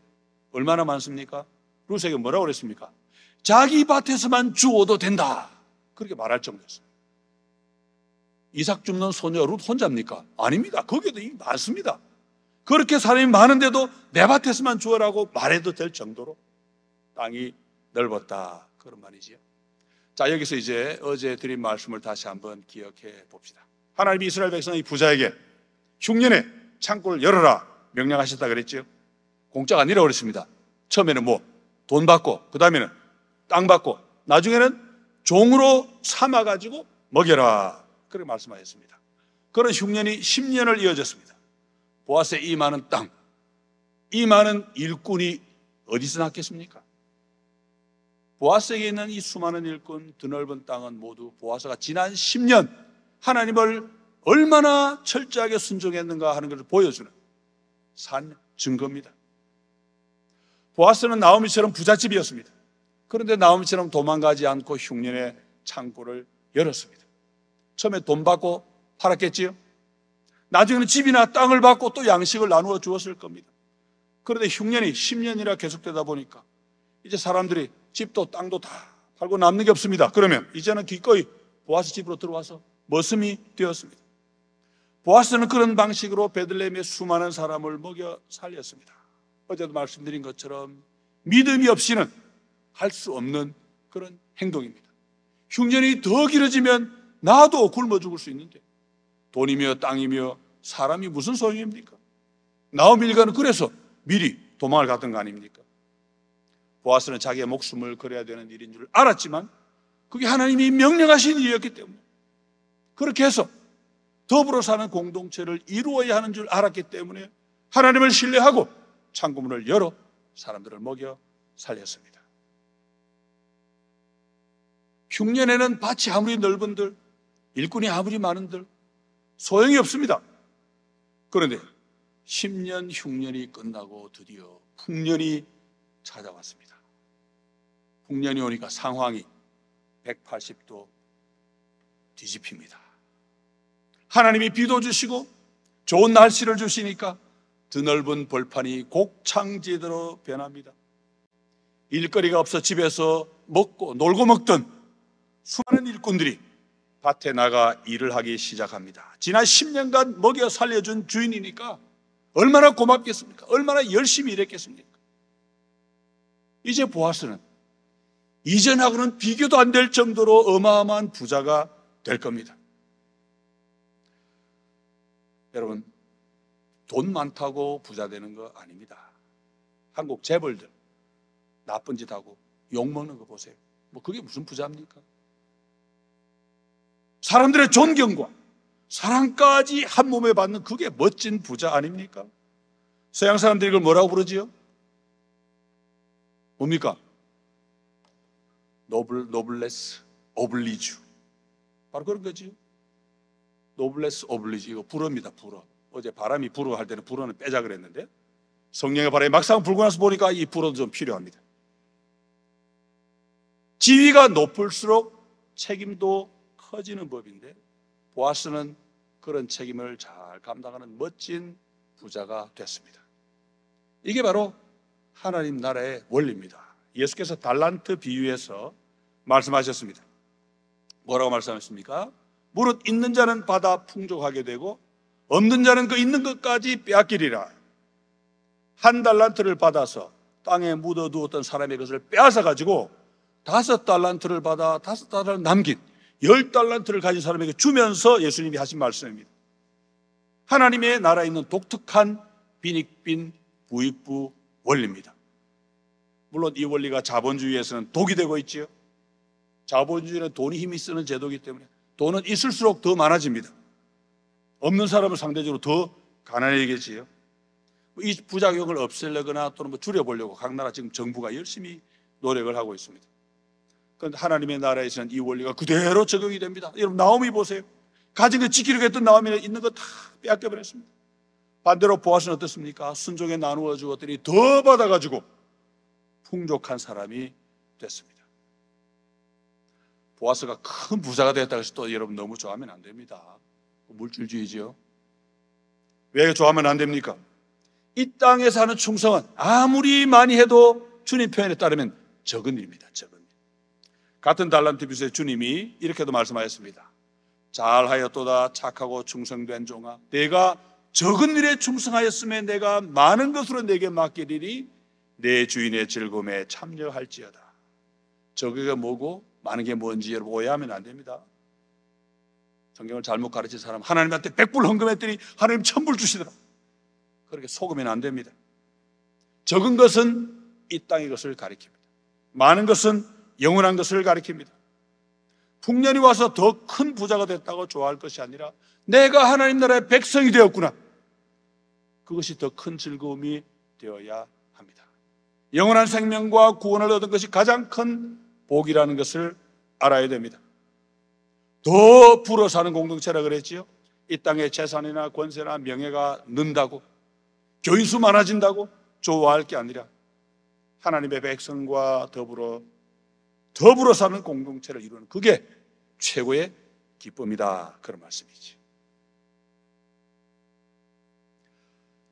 얼마나 많습니까? 룻에게 뭐라고 그랬습니까? 자기 밭에서만 주워도 된다. 그렇게 말할 정도였습니다. 이삭 줍는 소녀 룻 혼자입니까? 아닙니다. 거기에도 이미 많습니다. 그렇게 사람이 많은데도 내 밭에서만 주어라고 말해도 될 정도로 땅이 넓었다. 그런 말이지요. 자, 여기서 이제 어제 드린 말씀을 다시 한번 기억해 봅시다. 하나님이 이스라엘 백성의 부자에게 흉년에 창고를 열어라 명령하셨다 그랬죠. 공짜가 아니라고 그랬습니다. 처음에는 돈 받고, 그 다음에는 땅 받고, 나중에는 종으로 삼아가지고 먹여라. 그렇게 말씀하셨습니다. 그런 흉년이 10년을 이어졌습니다. 보아스의 이 많은 땅, 이 많은 일꾼이 어디서 났겠습니까? 보아스에게 있는 이 수많은 일꾼, 드넓은 땅은 모두 보아스가 지난 10년 하나님을 얼마나 철저하게 순종했는가 하는 것을 보여주는 산 증거입니다. 보아스는 나오미처럼 부잣집이었습니다. 그런데 나오미처럼 도망가지 않고 흉년의 창고를 열었습니다. 처음에 돈 받고 팔았겠지요. 나중에는 집이나 땅을 받고 또 양식을 나누어 주었을 겁니다. 그런데 흉년이 10년이나 계속되다 보니까 이제 사람들이 집도 땅도 다 팔고 남는 게 없습니다. 그러면 이제는 기꺼이 보아스 집으로 들어와서 머슴이 되었습니다. 보아스는 그런 방식으로 베들레헴의 수많은 사람을 먹여 살렸습니다. 어제도 말씀드린 것처럼 믿음이 없이는 할 수 없는 그런 행동입니다. 흉년이 더 길어지면 나도 굶어 죽을 수 있는데 돈이며 땅이며 사람이 무슨 소용입니까? 나오미 일가는 그래서 미리 도망을 갔던 거 아닙니까? 보아스는 자기의 목숨을 걸어야 되는 일인 줄 알았지만 그게 하나님이 명령하신 일이었기 때문에 그렇게 해서 더불어 사는 공동체를 이루어야 하는 줄 알았기 때문에 하나님을 신뢰하고 창고문을 열어 사람들을 먹여 살렸습니다. 흉년에는 밭이 아무리 넓은들, 일꾼이 아무리 많은들 소용이 없습니다. 그런데 10년 흉년이 끝나고 드디어 풍년이 찾아왔습니다. 풍년이 오니까 상황이 180도 뒤집힙니다. 하나님이 비도 주시고 좋은 날씨를 주시니까 드넓은 벌판이 곡창지대로 변합니다. 일거리가 없어 집에서 먹고 놀고 먹던 수많은 일꾼들이 밭에 나가 일을 하기 시작합니다. 지난 10년간 먹여 살려준 주인이니까 얼마나 고맙겠습니까? 얼마나 열심히 일했겠습니까? 이제 보아스는 이전하고는 비교도 안 될 정도로 어마어마한 부자가 될 겁니다. 여러분, 돈 많다고 부자 되는 거 아닙니다. 한국 재벌들 나쁜 짓 하고 욕먹는 거 보세요. 뭐 그게 무슨 부자입니까? 사람들의 존경과 사랑까지 한 몸에 받는 그게 멋진 부자 아닙니까? 서양 사람들이 이걸 뭐라고 부르지요? 뭡니까? 노블레스 오블리주. 바로 그런 거지요. 노블레스 오블리주. 이거 불어입니다. 불어. 어제 바람이 불어 할 때는 불어는 빼자 그랬는데 성령의 바람이 막상 불고 나서 보니까 이 불어도 좀 필요합니다. 지위가 높을수록 책임도 커지는 법인데 보아스는 그런 책임을 잘 감당하는 멋진 부자가 됐습니다. 이게 바로 하나님 나라의 원리입니다. 예수께서 달란트 비유에서 말씀하셨습니다. 뭐라고 말씀하셨습니까? 무릇 있는 자는 받아 풍족하게 되고 없는 자는 그 있는 것까지 빼앗기리라. 한 달란트를 받아서 땅에 묻어두었던 사람의 것을 빼앗아 가지고 5달란트를 받아 5달란트를 남긴 10달란트를 가진 사람에게 주면서 예수님이 하신 말씀입니다. 하나님의 나라에 있는 독특한 빈익빈 부익부 원리입니다. 물론 이 원리가 자본주의에서는 독이 되고 있지요. 자본주의는 돈이 힘이 쓰는 제도이기 때문에 돈은 있을수록 더 많아집니다. 없는 사람은 상대적으로 더 가난해지겠지요. 이 부작용을 없애려거나 또는 줄여보려고 각 나라 지금 정부가 열심히 노력을 하고 있습니다. 그런데 하나님의 나라에서는 이 원리가 그대로 적용이 됩니다. 여러분 나오미 보세요. 가진 거 지키려고 했던 나오미는 있는 거 다 빼앗겨버렸습니다. 반대로 보아스는 어떻습니까? 순종에 나누어 주었더니 더 받아가지고 풍족한 사람이 됐습니다. 보아스가 큰 부자가 됐다고 해서 또 여러분 너무 좋아하면 안 됩니다. 물질주의죠. 왜 좋아하면 안 됩니까? 이 땅에 사는 충성은 아무리 많이 해도 주님 표현에 따르면 적은 일입니다. 적은 일. 같은 달란트 비유에서 주님이 이렇게도 말씀하셨습니다. 잘하였도다 착하고 충성된 종아, 내가 적은 일에 충성하였음에 내가 많은 것으로 내게 맡기리니 내 주인의 즐거움에 참여할지어다. 적은 게 뭐고 많은 게 뭔지 여러분 오해하면 안 됩니다. 성경을 잘못 가르친 사람 하나님한테 100불 헌금했더니 하나님 1000불 주시더라. 그렇게 속으면 안 됩니다. 적은 것은 이 땅의 것을 가리킵니다. 많은 것은 영원한 것을 가리킵니다. 풍년이 와서 더 큰 부자가 됐다고 좋아할 것이 아니라 내가 하나님 나라의 백성이 되었구나. 그것이 더 큰 즐거움이 되어야 합니다. 영원한 생명과 구원을 얻은 것이 가장 큰 복이라는 것을 알아야 됩니다. 더 불어 사는 공동체라 그랬지요. 이 땅의 재산이나 권세나 명예가 는다고 교인수 많아진다고 좋아할 게 아니라 하나님의 백성과 더불어 사는 공동체를 이루는 그게 최고의 기쁨이다. 그런 말씀이지.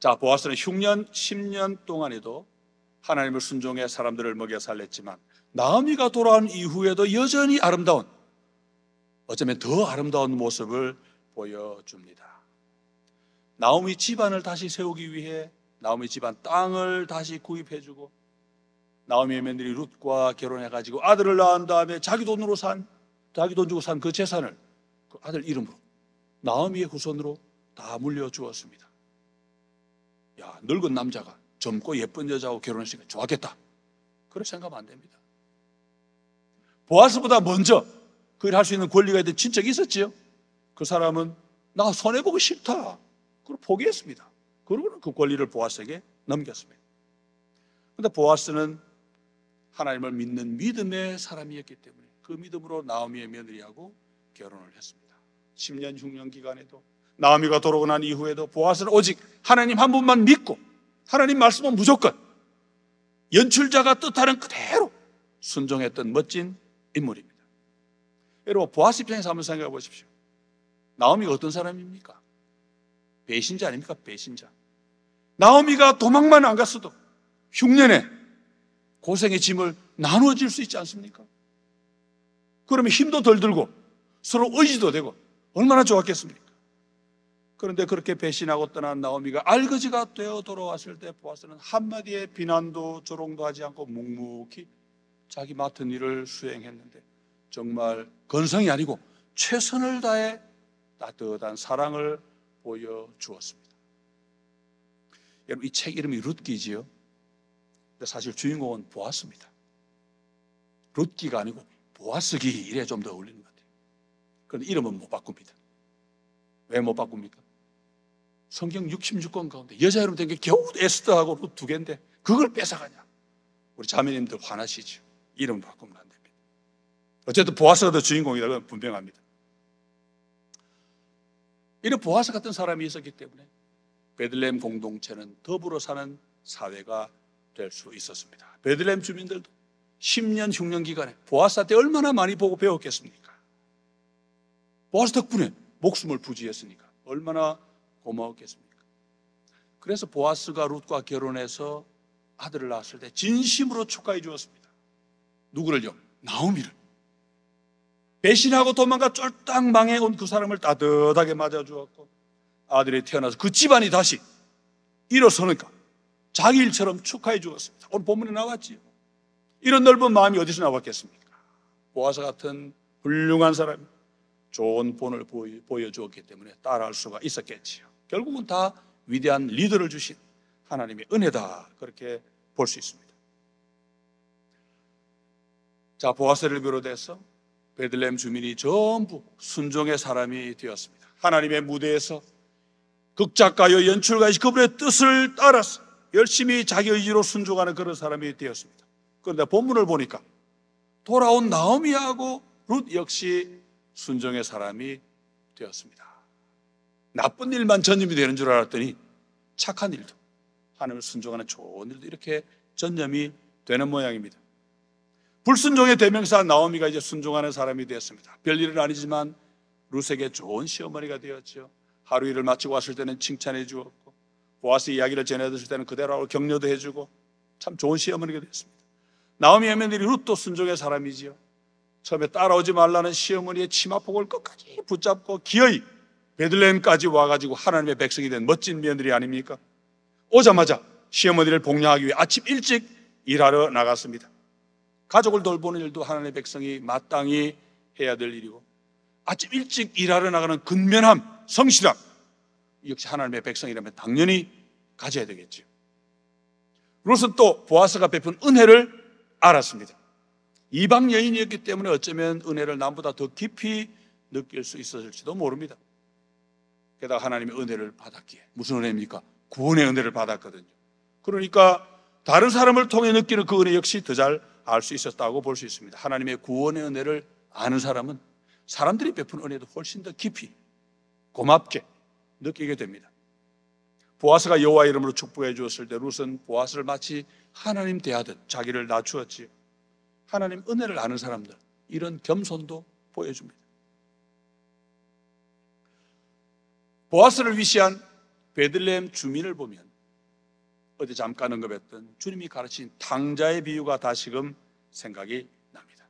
자, 보아스는 흉년 10년 동안에도 하나님을 순종해 사람들을 먹여 살렸지만 나오미가 돌아온 이후에도 여전히 아름다운, 어쩌면 더 아름다운 모습을 보여줍니다. 나오미 집안을 다시 세우기 위해 나오미 집안 땅을 다시 구입해주고 나오미의 며느리 룻과 결혼해가지고 아들을 낳은 다음에 자기 돈 주고 산 그 재산을 그 아들 이름으로 나오미의 후손으로 다 물려주었습니다. 야, 늙은 남자가 젊고 예쁜 여자하고 결혼했으니까 좋았겠다. 그렇게 생각하면 안 됩니다. 보아스보다 먼저 그 일 할 수 있는 권리가 있던 친척이 있었지요. 그 사람은 나 손해보기 싫다. 그리고 포기했습니다. 그러고는 그 권리를 보아스에게 넘겼습니다. 그런데 보아스는 하나님을 믿는 믿음의 사람이었기 때문에 그 믿음으로 나오미의 며느리하고 결혼을 했습니다. 10년 흉년 기간에도 나오미가 돌아오고 난 이후에도 보아스는 오직 하나님 한 분만 믿고 하나님 말씀은 무조건 연출자가 뜻하는 그대로 순종했던 멋진 인물입니다. 여러분, 보아스 입장에서 한번 생각해 보십시오. 나오미가 어떤 사람입니까? 배신자 아닙니까? 배신자. 나오미가 도망만 안 갔어도 흉년에 고생의 짐을 나누어질 수 있지 않습니까? 그러면 힘도 덜 들고 서로 의지도 되고 얼마나 좋았겠습니까? 그런데 그렇게 배신하고 떠난 나오미가 알거지가 되어 돌아왔을 때 보아스는 한마디의 비난도 조롱도 하지 않고 묵묵히 자기 맡은 일을 수행했는데 정말 건성이 아니고 최선을 다해 따뜻한 사랑을 보여주었습니다. 여러분, 이 책 이름이 룻기지요. 근데 사실 주인공은 보아스입니다. 룻기가 아니고 보아스기, 이래 좀 더 어울리는 것 같아요. 그런데 이름은 못 바꿉니다. 왜 못 바꿉니까? 성경 66권 가운데 여자 이름 된 게 겨우 에스더하고 룻 두 개인데 그걸 뺏어가냐? 우리 자매님들 화나시죠? 이름 바꾸면 안 됩니다. 어쨌든 보아스가 더 주인공이다. 그건 분명합니다. 이런 보아스 같은 사람이 있었기 때문에 베들레헴 공동체는 더불어 사는 사회가 될 수 있었습니다. 베들레헴 주민들도 10년 흉년 기간에 보아스한테 얼마나 많이 보고 배웠겠습니까? 보아스 덕분에 목숨을 부지했으니까 얼마나 고마웠겠습니까? 그래서 보아스가 룻과 결혼해서 아들을 낳았을 때 진심으로 축하해 주었습니다. 누구를요? 나오미를. 배신하고 도망가 쫄딱 망해온 그 사람을 따뜻하게 맞아주었고 아들이 태어나서 그 집안이 다시 일어서니까 자기 일처럼 축하해 주었습니다. 오늘 본문에 나왔지요. 이런 넓은 마음이 어디서 나왔겠습니까? 보아스 같은 훌륭한 사람이 좋은 본을 보여주었기 때문에 따라할 수가 있었겠지요. 결국은 다 위대한 리더를 주신 하나님의 은혜다, 그렇게 볼 수 있습니다. 자, 보아스를 비롯해서 베들레헴 주민이 전부 순종의 사람이 되었습니다. 하나님의 무대에서 극작가요 연출가이시 그분의 뜻을 따라서 열심히 자기 의지로 순종하는 그런 사람이 되었습니다. 그런데 본문을 보니까 돌아온 나오미하고 룻 역시 순종의 사람이 되었습니다. 나쁜 일만 전념이 되는 줄 알았더니 착한 일도, 하나님을 순종하는 좋은 일도 이렇게 전념이 되는 모양입니다. 불순종의 대명사 나오미가 이제 순종하는 사람이 되었습니다. 별일은 아니지만 룻에게 좋은 시어머니가 되었죠. 하루 일을 마치고 왔을 때는 칭찬해 주었고 보아스 이야기를 전해드릴 때는 그대로 격려도 해주고 참 좋은 시어머니가 되었습니다. 나오미의 며느리 룻도 순종의 사람이지요. 처음에 따라오지 말라는 시어머니의 치마폭을 끝까지 붙잡고 기어이 베들레헴까지 와가지고 하나님의 백성이 된 멋진 며느리 아닙니까? 오자마자 시어머니를 복양하기 위해 아침 일찍 일하러 나갔습니다. 가족을 돌보는 일도 하나님의 백성이 마땅히 해야 될 일이고 아침 일찍 일하러 나가는 근면함, 성실함, 역시 하나님의 백성이라면 당연히 가져야 되겠죠. 룻은 또 보아스가 베푼 은혜를 알았습니다. 이방 여인이었기 때문에 어쩌면 은혜를 남보다 더 깊이 느낄 수 있었을지도 모릅니다. 게다가 하나님의 은혜를 받았기에, 무슨 은혜입니까? 구원의 은혜를 받았거든요. 그러니까 다른 사람을 통해 느끼는 그 은혜 역시 더 잘 알 수 있었다고 볼 수 있습니다. 하나님의 구원의 은혜를 아는 사람은 사람들이 베푼 은혜도 훨씬 더 깊이 고맙게 느끼게 됩니다. 보아스가 여호와 이름으로 축복해 주었을 때 룻은 보아스를 마치 하나님 대하듯 자기를 낮추었지요. 하나님 은혜를 아는 사람들, 이런 겸손도 보여줍니다. 보아스를 위시한 베들레헴 주민을 보면 어제 잠깐 언급했던 주님이 가르친 탕자의 비유가 다시금 생각이 납니다.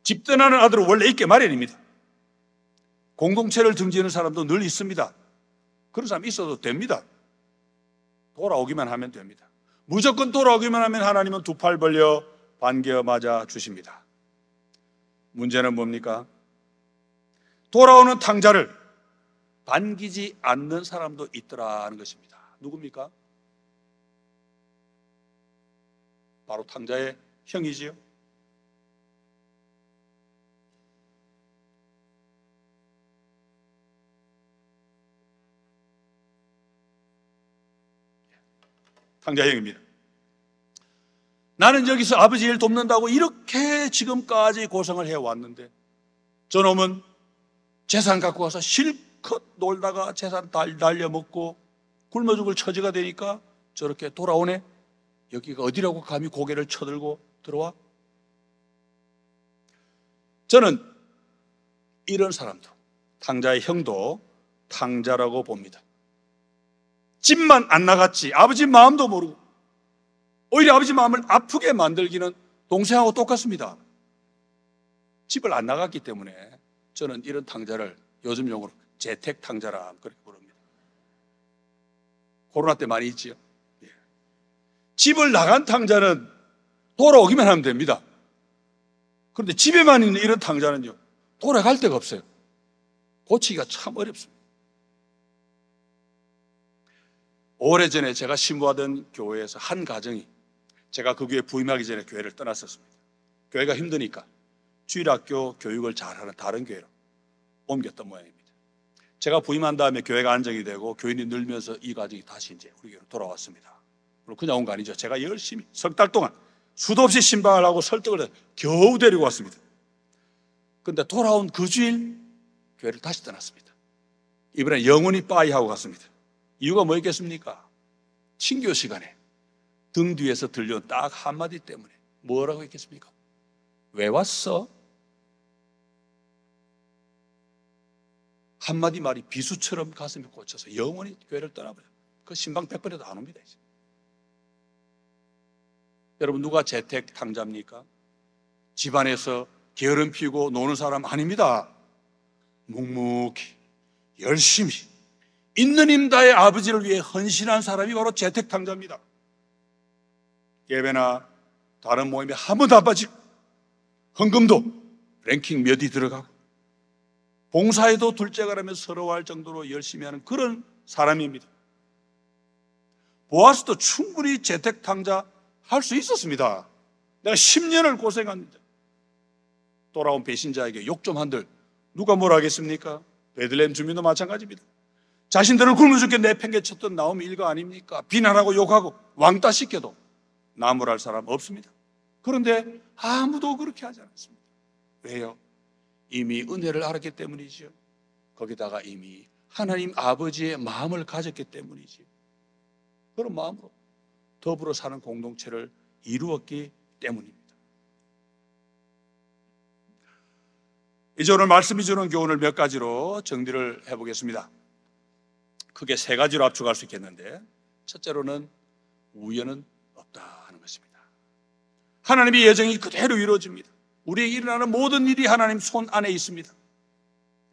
집 떠나는 아들은 원래 있게 마련입니다. 공동체를 등지는 사람도 늘 있습니다. 그런 사람 있어도 됩니다. 돌아오기만 하면 됩니다. 무조건 돌아오기만 하면 하나님은 두 팔 벌려 반겨 맞아 주십니다. 문제는 뭡니까? 돌아오는 탕자를 반기지 않는 사람도 있더라는 것입니다. 누굽니까? 바로 탕자의 형이지요. 탕자형입니다. 나는 여기서 아버지 일 돕는다고 이렇게 지금까지 고생을 해왔는데 저놈은 재산 갖고 와서 실컷 놀다가 재산 날려먹고 굶어 죽을 처지가 되니까 저렇게 돌아오네. 여기가 어디라고 감히 고개를 쳐들고 들어와? 저는 이런 사람도, 탕자의 형도 탕자라고 봅니다. 집만 안 나갔지 아버지 마음도 모르고 오히려 아버지 마음을 아프게 만들기는 동생하고 똑같습니다. 집을 안 나갔기 때문에 저는 이런 탕자를 요즘 용어로 재택탕자라 그렇게 부릅니다. 코로나 때 많이 있지요. 예. 집을 나간 탕자는 돌아오기만 하면 됩니다. 그런데 집에만 있는 이런 탕자는요, 돌아갈 데가 없어요. 고치기가 참 어렵습니다. 오래전에 제가 신부하던 교회에서 한 가정이, 제가 그 교회 부임하기 전에 교회를 떠났었습니다. 교회가 힘드니까 주일학교 교육을 잘하는 다른 교회로 옮겼던 모양입니다. 제가 부임한 다음에 교회가 안정이 되고 교인이 늘면서 이 가정이 다시 이제 우리 교회로 돌아왔습니다. 물론 그냥 온 거 아니죠. 제가 열심히 석 달 동안 수도 없이 신방을 하고 설득을 해서 겨우 데리고 왔습니다. 그런데 돌아온 그 주일 교회를 다시 떠났습니다. 이번에 영원히 빠이하고 갔습니다. 이유가 뭐였겠습니까? 친교 시간에 등 뒤에서 들려온 딱 한마디 때문에. 뭐라고 했겠습니까? 왜 왔어? 한마디 말이 비수처럼 가슴에 꽂혀서 영원히 교회를 떠나버려요. 그 신방 100번 해도 안 옵니다. 이제. 여러분, 누가 재택 탕자입니까? 집안에서 게으름 피우고 노는 사람 아닙니다. 묵묵히 열심히 있는 힘 다해 아버지를 위해 헌신한 사람이 바로 재택 탕자입니다. 예배나 다른 모임에 한 번도 안 빠지고 헌금도 랭킹 몇 위 들어가고 봉사에도 둘째가라며 서러워할 정도로 열심히 하는 그런 사람입니다. 보아스도 충분히 재택 탕자 할 수 있었습니다. 내가 10년을 고생합니다. 돌아온 배신자에게 욕 좀 한들 누가 뭘 하겠습니까? 베들레헴 주민도 마찬가지입니다. 자신들을 굶어 죽게 내팽개쳤던 나오미 일가 아닙니까? 비난하고 욕하고 왕따 시켜도 나무랄 사람 없습니다. 그런데 아무도 그렇게 하지 않았습니다. 왜요? 이미 은혜를 알았기 때문이죠. 거기다가 이미 하나님 아버지의 마음을 가졌기 때문이죠. 그런 마음으로 더불어 사는 공동체를 이루었기 때문입니다. 이제 오늘 말씀이 주는 교훈을 몇 가지로 정리를 해보겠습니다. 크게 세 가지로 압축할 수 있겠는데, 첫째로는 우연은 없다 하는 것입니다. 하나님의 예정이 그대로 이루어집니다. 우리에게 일어나는 모든 일이 하나님 손 안에 있습니다.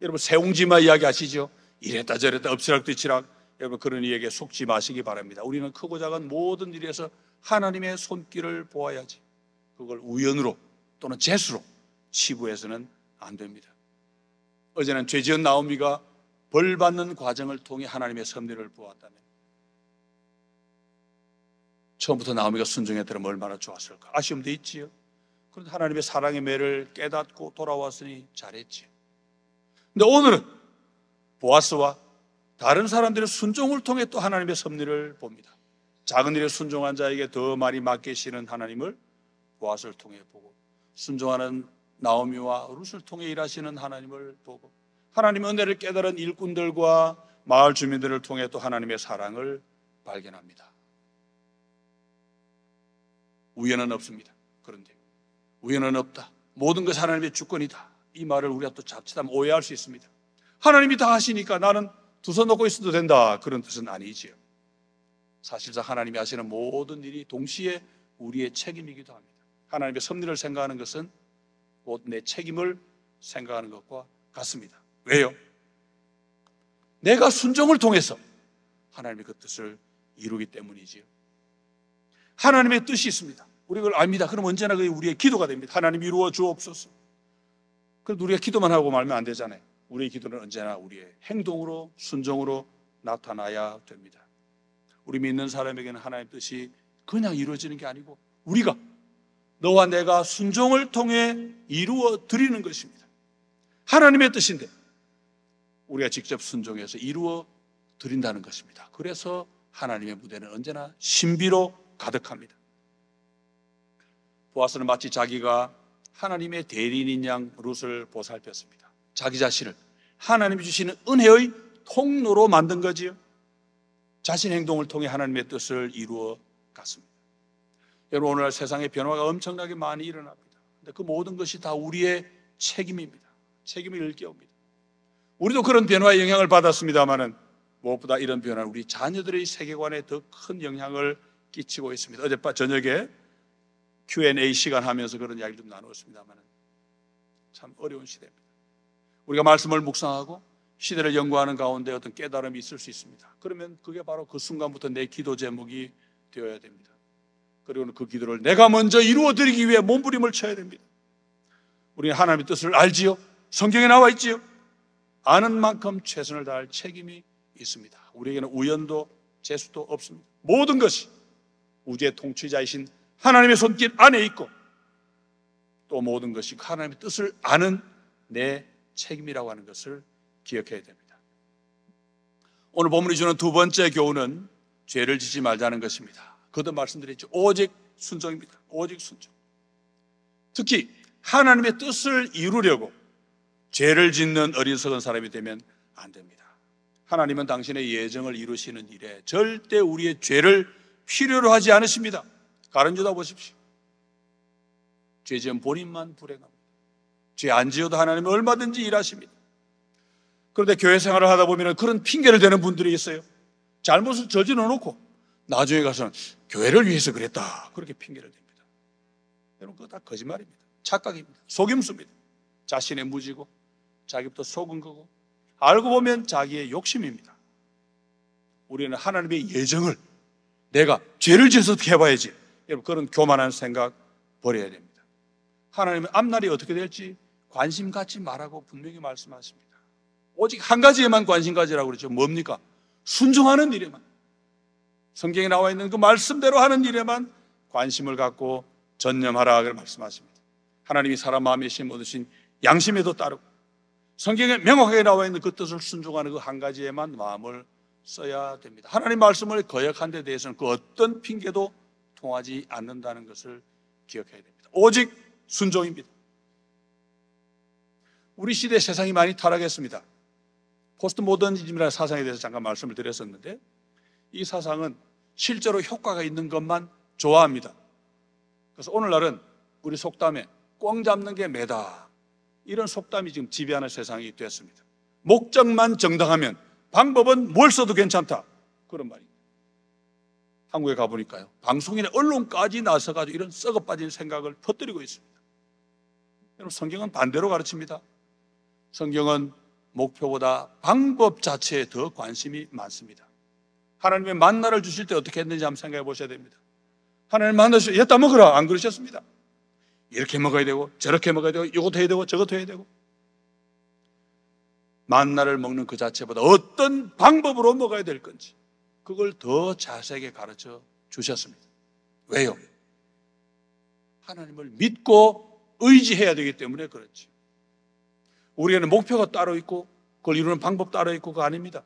여러분, 세옹지마 이야기 아시죠? 이랬다 저랬다 엎치락뒤치락. 여러분, 그런 이에게 속지 마시기 바랍니다. 우리는 크고 작은 모든 일에서 하나님의 손길을 보아야지, 그걸 우연으로 또는 재수로 치부해서는 안 됩니다. 어제는 죄지은 나오미가 벌 받는 과정을 통해 하나님의 섭리를 보았다면 처음부터 나오미가 순종했더라면 얼마나 좋았을까. 아쉬움도 있지요. 그런데 하나님의 사랑의 매를 깨닫고 돌아왔으니 잘했지요. 근데 오늘은 보아스와 다른 사람들의 순종을 통해 또 하나님의 섭리를 봅니다. 작은 일에 순종한 자에게 더 많이 맡기시는 하나님을 보아스를 통해 보고, 순종하는 나오미와 룻을 통해 일하시는 하나님을 보고, 하나님의 은혜를 깨달은 일꾼들과 마을 주민들을 통해 또 하나님의 사랑을 발견합니다. 우연은 없습니다. 그런데 우연은 없다, 모든 것이 하나님의 주권이다, 이 말을 우리가 또 자칫하면 오해할 수 있습니다. 하나님이 다 하시니까 나는 두 손 놓고 있어도 된다, 그런 뜻은 아니지요. 사실상 하나님이 하시는 모든 일이 동시에 우리의 책임이기도 합니다. 하나님의 섭리를 생각하는 것은 곧 내 책임을 생각하는 것과 같습니다. 왜요? 내가 순종을 통해서 하나님의 그 뜻을 이루기 때문이지요. 하나님의 뜻이 있습니다. 우리가 그걸 압니다. 그럼 언제나 그게 우리의 기도가 됩니다. 하나님 이루어 주옵소서. 그래도 우리가 기도만 하고 말면 안 되잖아요. 우리의 기도는 언제나 우리의 행동으로, 순종으로 나타나야 됩니다. 우리 믿는 사람에게는 하나님의 뜻이 그냥 이루어지는 게 아니고 우리가, 너와 내가 순종을 통해 이루어 드리는 것입니다. 하나님의 뜻인데 우리가 직접 순종해서 이루어 드린다는 것입니다. 그래서 하나님의 무대는 언제나 신비로 가득합니다. 보아스는 마치 자기가 하나님의 대리인인 양 룻을 보살폈습니다. 자기 자신을 하나님이 주시는 은혜의 통로로 만든 거지요. 자신의 행동을 통해 하나님의 뜻을 이루어 갔습니다. 여러분, 오늘날 세상에 변화가 엄청나게 많이 일어납니다. 근데 그 모든 것이 다 우리의 책임입니다. 책임을 일깨웁니다. 우리도 그런 변화의 영향을 받았습니다만은 무엇보다 이런 변화는 우리 자녀들의 세계관에 더 큰 영향을 끼치고 있습니다. 어젯밤 저녁에 Q&A 시간 하면서 그런 이야기를 좀 나누었습니다만은 참 어려운 시대입니다. 우리가 말씀을 묵상하고 시대를 연구하는 가운데 어떤 깨달음이 있을 수 있습니다. 그러면 그게 바로 그 순간부터 내 기도 제목이 되어야 됩니다. 그리고 그 기도를 내가 먼저 이루어드리기 위해 몸부림을 쳐야 됩니다. 우리는 하나님의 뜻을 알지요. 성경에 나와 있지요. 아는 만큼 최선을 다할 책임이 있습니다. 우리에게는 우연도 재수도 없습니다. 모든 것이 우주의 통치자이신 하나님의 손길 안에 있고 또 모든 것이 하나님의 뜻을 아는 내 책임이라고 하는 것을 기억해야 됩니다. 오늘 본문이 주는 두 번째 교훈은 죄를 짓지 말자는 것입니다. 그것도 말씀드렸죠. 오직 순종입니다. 오직 순종. 특히 하나님의 뜻을 이루려고 죄를 짓는 어리석은 사람이 되면 안 됩니다. 하나님은 당신의 예정을 이루시는 일에 절대 우리의 죄를 필요로 하지 않으십니다. 가른주다 보십시오. 죄 지은 본인만 불행합니다. 죄 안 지어도 하나님은 얼마든지 일하십니다. 그런데 교회 생활을 하다 보면 그런 핑계를 대는 분들이 있어요. 잘못을 저질러 놓고 나중에 가서는 교회를 위해서 그랬다, 그렇게 핑계를 댑니다. 여러분, 그거 다 거짓말입니다. 착각입니다. 속임수입니다. 자신의 무지고 자기부터 속은 거고 알고 보면 자기의 욕심입니다. 우리는 하나님의 예정을 내가 죄를 지어서 어떻게 해봐야지, 여러분, 그런 교만한 생각 버려야 됩니다. 하나님은 앞날이 어떻게 될지 관심 갖지 말라고 분명히 말씀하십니다. 오직 한 가지에만 관심 가지라고 그러죠. 뭡니까? 순종하는 일에만, 성경에 나와 있는 그 말씀대로 하는 일에만 관심을 갖고 전념하라 고 말씀하십니다. 하나님이 사람 마음에 심어두신 양심에도 따르고 성경에 명확하게 나와 있는 그 뜻을 순종하는 그 한 가지에만 마음을 써야 됩니다. 하나님 말씀을 거역한 데 대해서는 그 어떤 핑계도 통하지 않는다는 것을 기억해야 됩니다. 오직 순종입니다. 우리 시대 세상이 많이 타락했습니다. 포스트 모더니즘이라는 사상에 대해서 잠깐 말씀을 드렸었는데, 이 사상은 실제로 효과가 있는 것만 좋아합니다. 그래서 오늘날은 우리 속담에 꽝 잡는 게 매다, 이런 속담이 지금 지배하는 세상이 됐습니다. 목적만 정당하면 방법은 뭘 써도 괜찮다, 그런 말입니다. 한국에 가보니까요, 방송이나 언론까지 나서가지고 이런 썩어 빠진 생각을 퍼뜨리고 있습니다. 여러분, 성경은 반대로 가르칩니다. 성경은 목표보다 방법 자체에 더 관심이 많습니다. 하나님의 만나를 주실 때 어떻게 했는지 한번 생각해 보셔야 됩니다. 하나님 만나주실 때 얘다 먹으라, 안 그러셨습니다. 이렇게 먹어야 되고 저렇게 먹어야 되고 이것도 해야 되고 저것도 해야 되고, 만나를 먹는 그 자체보다 어떤 방법으로 먹어야 될 건지 그걸 더 자세하게 가르쳐 주셨습니다. 왜요? 하나님을 믿고 의지해야 되기 때문에 그렇지. 우리에게는 목표가 따로 있고 그걸 이루는 방법 따로 있고 그거 아닙니다.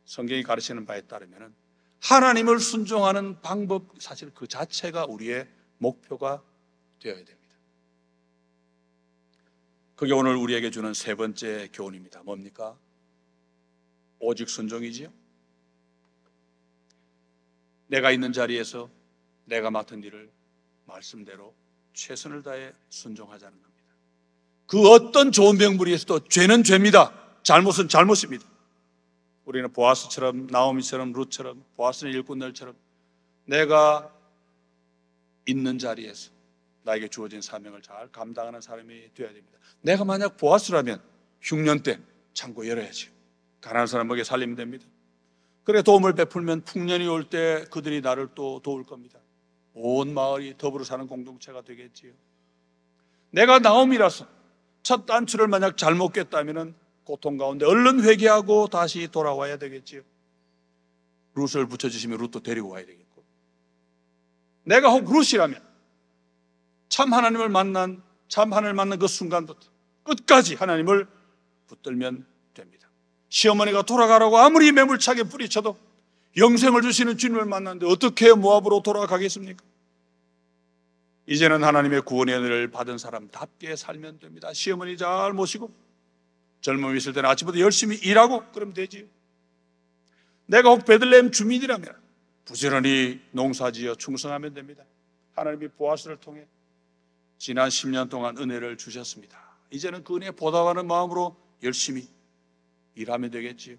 성경이 가르치는 바에 따르면 하나님을 순종하는 방법, 사실 그 자체가 우리의 목표가 되어야 됩니다. 그게 오늘 우리에게 주는 세 번째 교훈입니다. 뭡니까? 오직 순종이지요. 내가 있는 자리에서 내가 맡은 일을 말씀대로 최선을 다해 순종하자는 겁니다. 그 어떤 좋은 명분에서도 죄는 죄입니다. 잘못은 잘못입니다. 우리는 보아스처럼, 나오미처럼, 룻처럼, 보아스는 일꾼들처럼 내가 있는 자리에서 나에게 주어진 사명을 잘 감당하는 사람이 되어야 됩니다. 내가 만약 보아스라면 흉년 때 창고 열어야지. 가난한 사람 먹여 살리면 됩니다. 그래 도움을 베풀면 풍년이 올 때 그들이 나를 또 도울 겁니다. 온 마을이 더불어 사는 공동체가 되겠지요. 내가 나옴이라서 첫 단추를 만약 잘못 꼈다면 고통 가운데 얼른 회개하고 다시 돌아와야 되겠지요. 룻을 붙여주시면 룻도 데리고 와야 되겠고, 내가 혹 룻이라면 참 하나님을 만난 그 순간부터 끝까지 하나님을 붙들면 됩니다. 시어머니가 돌아가라고 아무리 매몰차게 뿌리쳐도 영생을 주시는 주님을 만났는데 어떻게 모압으로 돌아가겠습니까? 이제는 하나님의 구원의 은혜를 받은 사람답게 살면 됩니다. 시어머니 잘 모시고 젊음이 있을 때는 아침부터 열심히 일하고 그러면 되지요. 내가 혹 베들레헴 주민이라면 부지런히 농사지어 충성하면 됩니다. 하나님이 보아스를 통해 지난 10년 동안 은혜를 주셨습니다. 이제는 그 은혜에 보답하는 마음으로 열심히 일하면 되겠지요.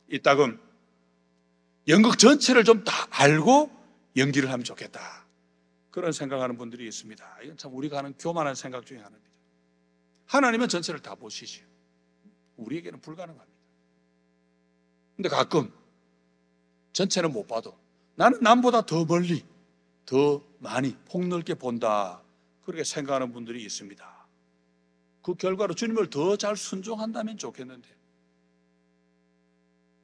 이따금 연극 전체를 좀 다 알고 연기를 하면 좋겠다, 그런 생각하는 분들이 있습니다. 이건 참 우리가 하는 교만한 생각 중에 하나입니다. 하나님은 전체를 다 보시지요. 우리에게는 불가능합니다. 근데 가끔 전체는 못 봐도 나는 남보다 더 멀리, 더 많이 폭넓게 본다, 그렇게 생각하는 분들이 있습니다. 그 결과로 주님을 더 잘 순종한다면 좋겠는데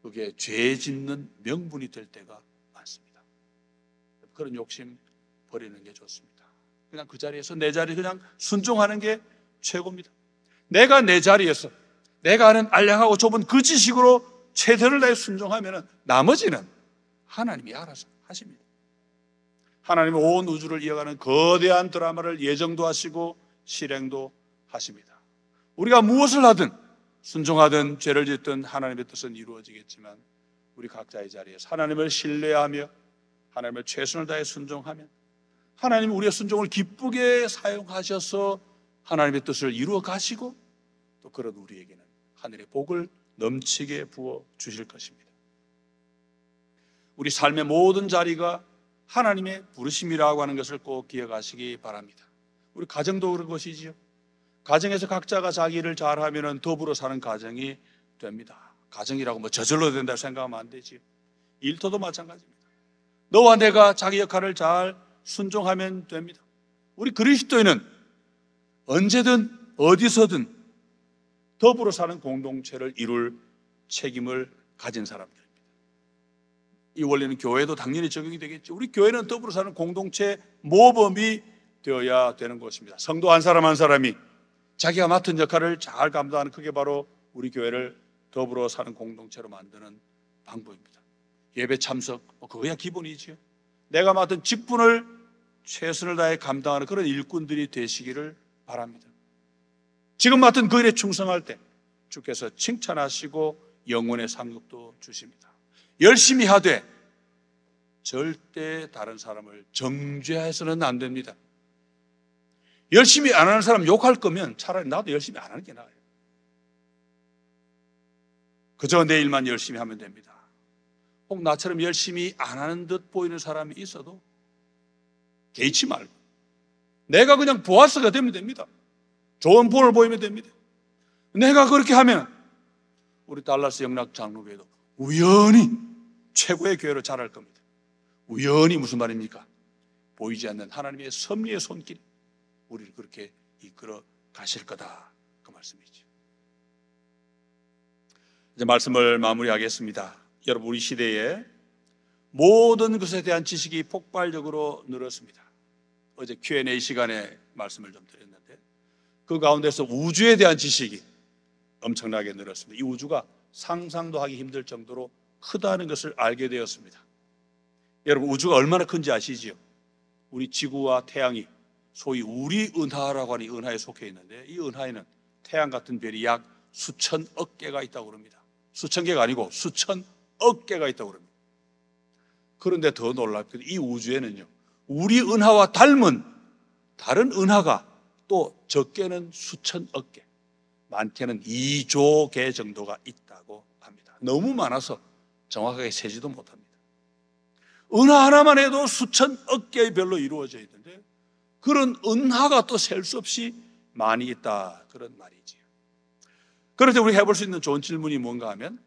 그게 죄 짓는 명분이 될 때가 많습니다. 그런 욕심 버리는 게 좋습니다. 그냥 그 자리에서 내 자리 그냥 순종하는 게 최고입니다. 내가 내 자리에서 내가 아는 알량하고 좁은 그 지식으로 최선을 다해 순종하면 나머지는 하나님이 알아서 하십니다. 하나님은 온 우주를 이어가는 거대한 드라마를 예정도 하시고 실행도 하십니다. 우리가 무엇을 하든 순종하든 죄를 짓든 하나님의 뜻은 이루어지겠지만 우리 각자의 자리에서 하나님을 신뢰하며 하나님의 최선을 다해 순종하면 하나님이 우리의 순종을 기쁘게 사용하셔서 하나님의 뜻을 이루어 가시고 또 그런 우리에게는 하늘의 복을 넘치게 부어 주실 것입니다. 우리 삶의 모든 자리가 하나님의 부르심이라고 하는 것을 꼭 기억하시기 바랍니다. 우리 가정도 그런 것이지요. 가정에서 각자가 자기 일을 잘하면 더불어 사는 가정이 됩니다. 가정이라고 뭐 저절로 된다 생각하면 안 되지요. 일터도 마찬가지입니다. 너와 내가 자기 역할을 잘 순종하면 됩니다. 우리 그리스도인은 언제든 어디서든 더불어 사는 공동체를 이룰 책임을 가진 사람들입니다. 이 원리는 교회도 당연히 적용이 되겠죠. 우리 교회는 더불어 사는 공동체 모범이 되어야 되는 것입니다. 성도 한 사람 한 사람이 자기가 맡은 역할을 잘 감당하는, 그게 바로 우리 교회를 더불어 사는 공동체로 만드는 방법입니다. 예배 참석, 그거야 기본이지요. 내가 맡은 직분을 최선을 다해 감당하는 그런 일꾼들이 되시기를 바랍니다. 지금 맡은 그 일에 충성할 때 주께서 칭찬하시고 영혼의 상급도 주십니다. 열심히 하되 절대 다른 사람을 정죄해서는 안 됩니다. 열심히 안 하는 사람 욕할 거면 차라리 나도 열심히 안 하는 게 나아요. 그저 내 일만 열심히 하면 됩니다. 혹 나처럼 열심히 안 하는 듯 보이는 사람이 있어도 개의치 말고 내가 그냥 보아스가 되면 됩니다. 좋은 본을 보이면 됩니다. 내가 그렇게 하면 우리 달라스 영락 장로교회도 우연히 최고의 교회로 자랄 겁니다. 우연히 무슨 말입니까? 보이지 않는 하나님의 섭리의 손길, 우리를 그렇게 이끌어 가실 거다, 그 말씀이죠. 이제 말씀을 마무리하겠습니다. 여러분, 우리 시대에 모든 것에 대한 지식이 폭발적으로 늘었습니다. 어제 Q&A 시간에 말씀을 좀 드렸는데 그 가운데서 우주에 대한 지식이 엄청나게 늘었습니다. 이 우주가 상상도 하기 힘들 정도로 크다는 것을 알게 되었습니다. 여러분, 우주가 얼마나 큰지 아시지요? 우리 지구와 태양이 소위 우리 은하라고 하는 이 은하에 속해 있는데 이 은하에는 태양 같은 별이 약 수천억 개가 있다고 합니다. 수천 개가 아니고 수천억 개가 있다고 합니다. 그런데 더 놀랍게도 이 우주에는요, 우리 은하와 닮은 다른 은하가 또 적게는 수천억 개, 많게는 2조 개 정도가 있다고 합니다. 너무 많아서 정확하게 세지도 못합니다. 은하 하나만 해도 수천억 개의 별로 이루어져 있는데 그런 은하가 또 셀 수 없이 많이 있다, 그런 말이지요. 그런데 우리가 해볼 수 있는 좋은 질문이 뭔가 하면,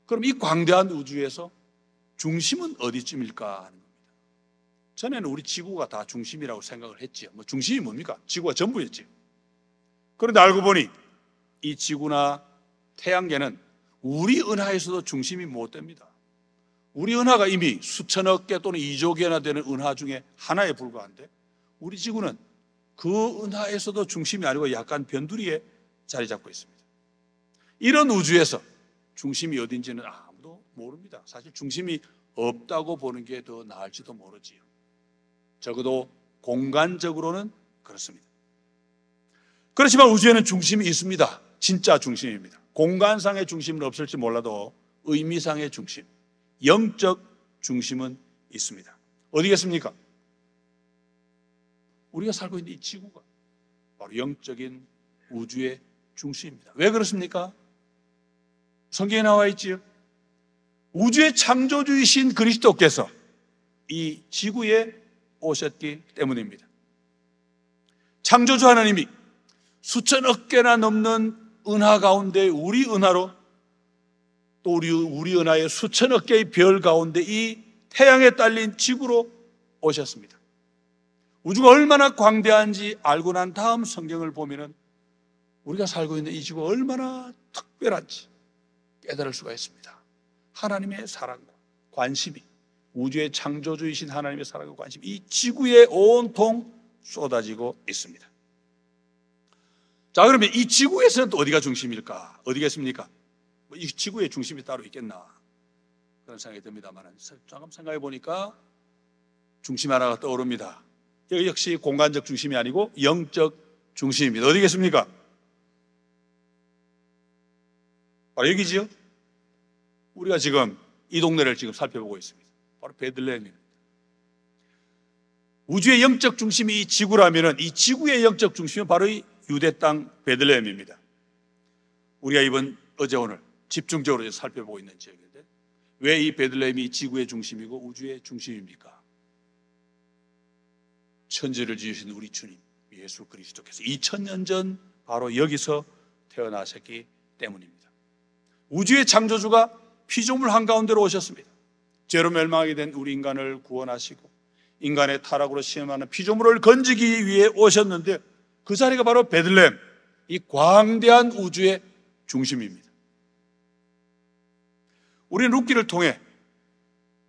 그럼 이 광대한 우주에서 중심은 어디쯤일까 하는 겁니다. 전에는 우리 지구가 다 중심이라고 생각을 했지요. 뭐 중심이 뭡니까? 지구가 전부였지요. 그런데 알고 보니 이 지구나 태양계는 우리 은하에서도 중심이 못 됩니다. 우리 은하가 이미 수천억 개 또는 2조 개나 되는 은하 중에 하나에 불과한데 우리 지구는 그 은하에서도 중심이 아니고 약간 변두리에 자리 잡고 있습니다. 이런 우주에서 중심이 어딘지는 아무도 모릅니다. 사실 중심이 없다고 보는 게 더 나을지도 모르지요. 적어도 공간적으로는 그렇습니다. 그렇지만 우주에는 중심이 있습니다. 진짜 중심입니다. 공간상의 중심은 없을지 몰라도 의미상의 중심, 영적 중심은 있습니다. 어디겠습니까? 우리가 살고 있는 이 지구가 바로 영적인 우주의 중심입니다. 왜 그렇습니까? 성경에 나와 있지요. 우주의 창조주이신 그리스도께서 이 지구에 오셨기 때문입니다. 창조주 하나님이 수천억 개나 넘는 은하 가운데 우리 은하로, 또 우리 은하의 수천억 개의 별 가운데 이 태양에 딸린 지구로 오셨습니다. 우주가 얼마나 광대한지 알고 난 다음 성경을 보면은 우리가 살고 있는 이 지구가 얼마나 특별한지 깨달을 수가 있습니다. 하나님의 사랑과 관심이, 우주의 창조주이신 하나님의 사랑과 관심이 이 지구에 온통 쏟아지고 있습니다. 자, 그러면 이 지구에서는 또 어디가 중심일까? 어디겠습니까? 이 지구의 중심이 따로 있겠나? 그런 생각이 듭니다만, 잠깐 생각해 보니까 중심 하나가 떠오릅니다. 여기 역시 공간적 중심이 아니고 영적 중심입니다. 어디겠습니까? 바로 여기지요. 우리가 지금 이 동네를 지금 살펴보고 있습니다. 바로 베들레헴입니다. 우주의 영적 중심이 이 지구라면 이 지구의 영적 중심은 바로 이 유대 땅 베들레헴입니다. 우리가 어제 오늘 집중적으로 살펴보고 있는 지역인데, 왜 이 베들레헴이 지구의 중심이고 우주의 중심입니까? 천지를 지으신 우리 주님 예수 그리스도께서 2000년 전 바로 여기서 태어나셨기 때문입니다. 우주의 창조주가 피조물 한가운데로 오셨습니다. 죄로 멸망하게 된 우리 인간을 구원하시고 인간의 타락으로 시험하는 피조물을 건지기 위해 오셨는데, 그 자리가 바로 베들레헴, 이 광대한 우주의 중심입니다. 우리는 룻기를 통해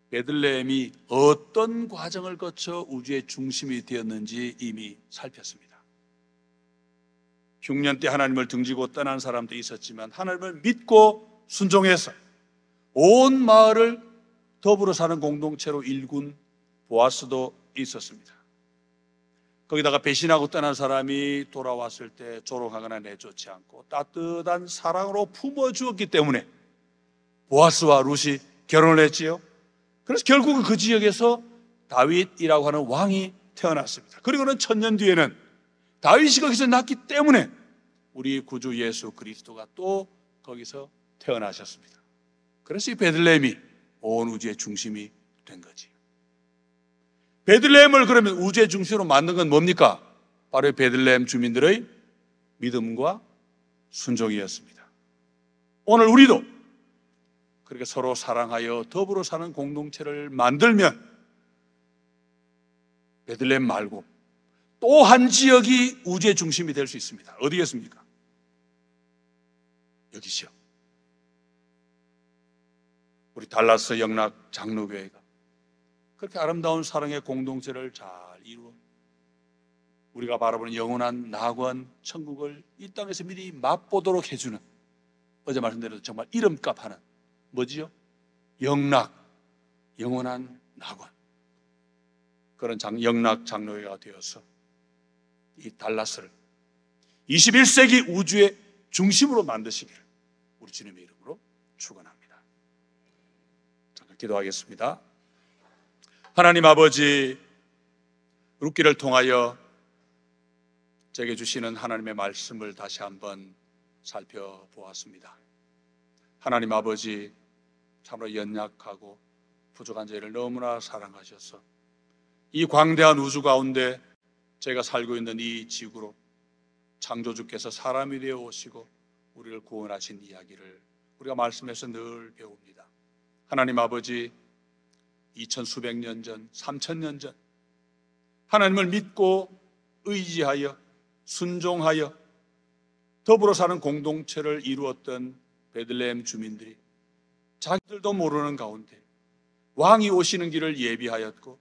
베들레헴이 어떤 과정을 거쳐 우주의 중심이 되었는지 이미 살폈습니다. 흉년 때 하나님을 등지고 떠난 사람도 있었지만 하나님을 믿고 순종해서 온 마을을 더불어 사는 공동체로 일군 보아스도 있었습니다. 거기다가 배신하고 떠난 사람이 돌아왔을 때 조롱하거나 내쫓지 않고 따뜻한 사랑으로 품어주었기 때문에 보아스와 룻이 결혼을 했지요. 그래서 결국은 그 지역에서 다윗이라고 하는 왕이 태어났습니다. 그리고는 1000년 뒤에는 다윗이 거기서 낳기 때문에 우리 구주 예수 그리스도가 또 거기서 태어나셨습니다. 그래서 이 베들레헴이 온 우주의 중심이 된 거지요. 베들레헴을 그러면 우주의 중심으로 만든 건 뭡니까? 바로 베들레헴 주민들의 믿음과 순종이었습니다. 오늘 우리도 그렇게 서로 사랑하여 더불어 사는 공동체를 만들면 베들레헴 말고 또 한 지역이 우주의 중심이 될 수 있습니다. 어디겠습니까? 여기시요. 우리 달라스 영락 장로교회가 그렇게 아름다운 사랑의 공동체를 잘 이루어 우리가 바라보는 영원한 낙원, 천국을 이 땅에서 미리 맛보도록 해주는, 어제 말씀드린 정말 이름값 하는 뭐지요? 영락, 영원한 낙원, 그런 영락 장로회가 되어서 이 달라스를 21세기 우주의 중심으로 만드시기를 우리 주님의 이름으로 축원합니다. 잠깐 기도하겠습니다. 하나님 아버지, 룻기를 통하여 제게 주시는 하나님의 말씀을 다시 한번 살펴보았습니다. 하나님 아버지, 참으로 연약하고 부족한 저희를 너무나 사랑하셔서 이 광대한 우주 가운데 제가 살고 있는 이 지구로 창조주께서 사람이 되어 오시고 우리를 구원하신 이야기를 우리가 말씀에서 늘 배웁니다. 하나님 아버지, 2000수백 년 전, 3000년 전 하나님을 믿고 의지하여 순종하여 더불어 사는 공동체를 이루었던 베들레헴 주민들이 자기들도 모르는 가운데 왕이 오시는 길을 예비하였고,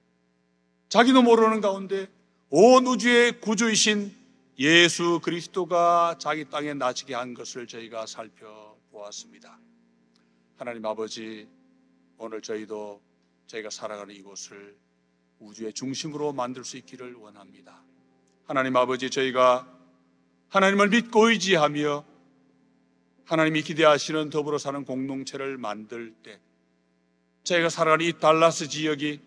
자기도 모르는 가운데 온 우주의 구주이신 예수 그리스도가 자기 땅에 나시게 한 것을 저희가 살펴보았습니다. 하나님 아버지, 오늘 저희가 살아가는 이곳을 우주의 중심으로 만들 수 있기를 원합니다. 하나님 아버지, 저희가 하나님을 믿고 의지하며 하나님이 기대하시는 더불어 사는 공동체를 만들 때 저희가 살아가는 이 달라스 지역이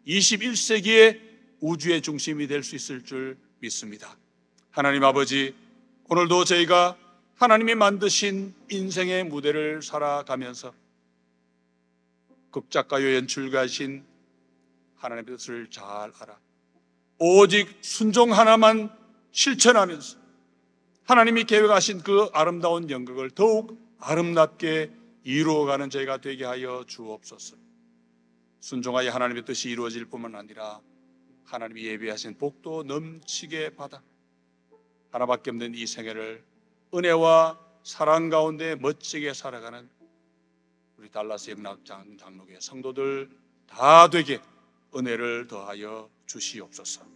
21세기의 우주의 중심이 될 수 있을 줄 믿습니다. 하나님 아버지, 오늘도 저희가 하나님이 만드신 인생의 무대를 살아가면서 극작가요 연출가이신 하나님의 뜻을 잘 알아 오직 순종 하나만 실천하면서 하나님이 계획하신 그 아름다운 연극을 더욱 아름답게 이루어가는 저희가 되게 하여 주옵소서. 순종하여 하나님의 뜻이 이루어질 뿐만 아니라 하나님이 예비하신 복도 넘치게 받아 하나밖에 없는 이 생애를 은혜와 사랑 가운데 멋지게 살아가는 우리 달라스 영락장 장로교회 성도들 다 되게 은혜를 더하여 주시옵소서.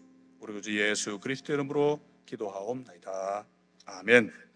우리 주 예수 그리스도 이름으로 기도하옵나이다. 아멘.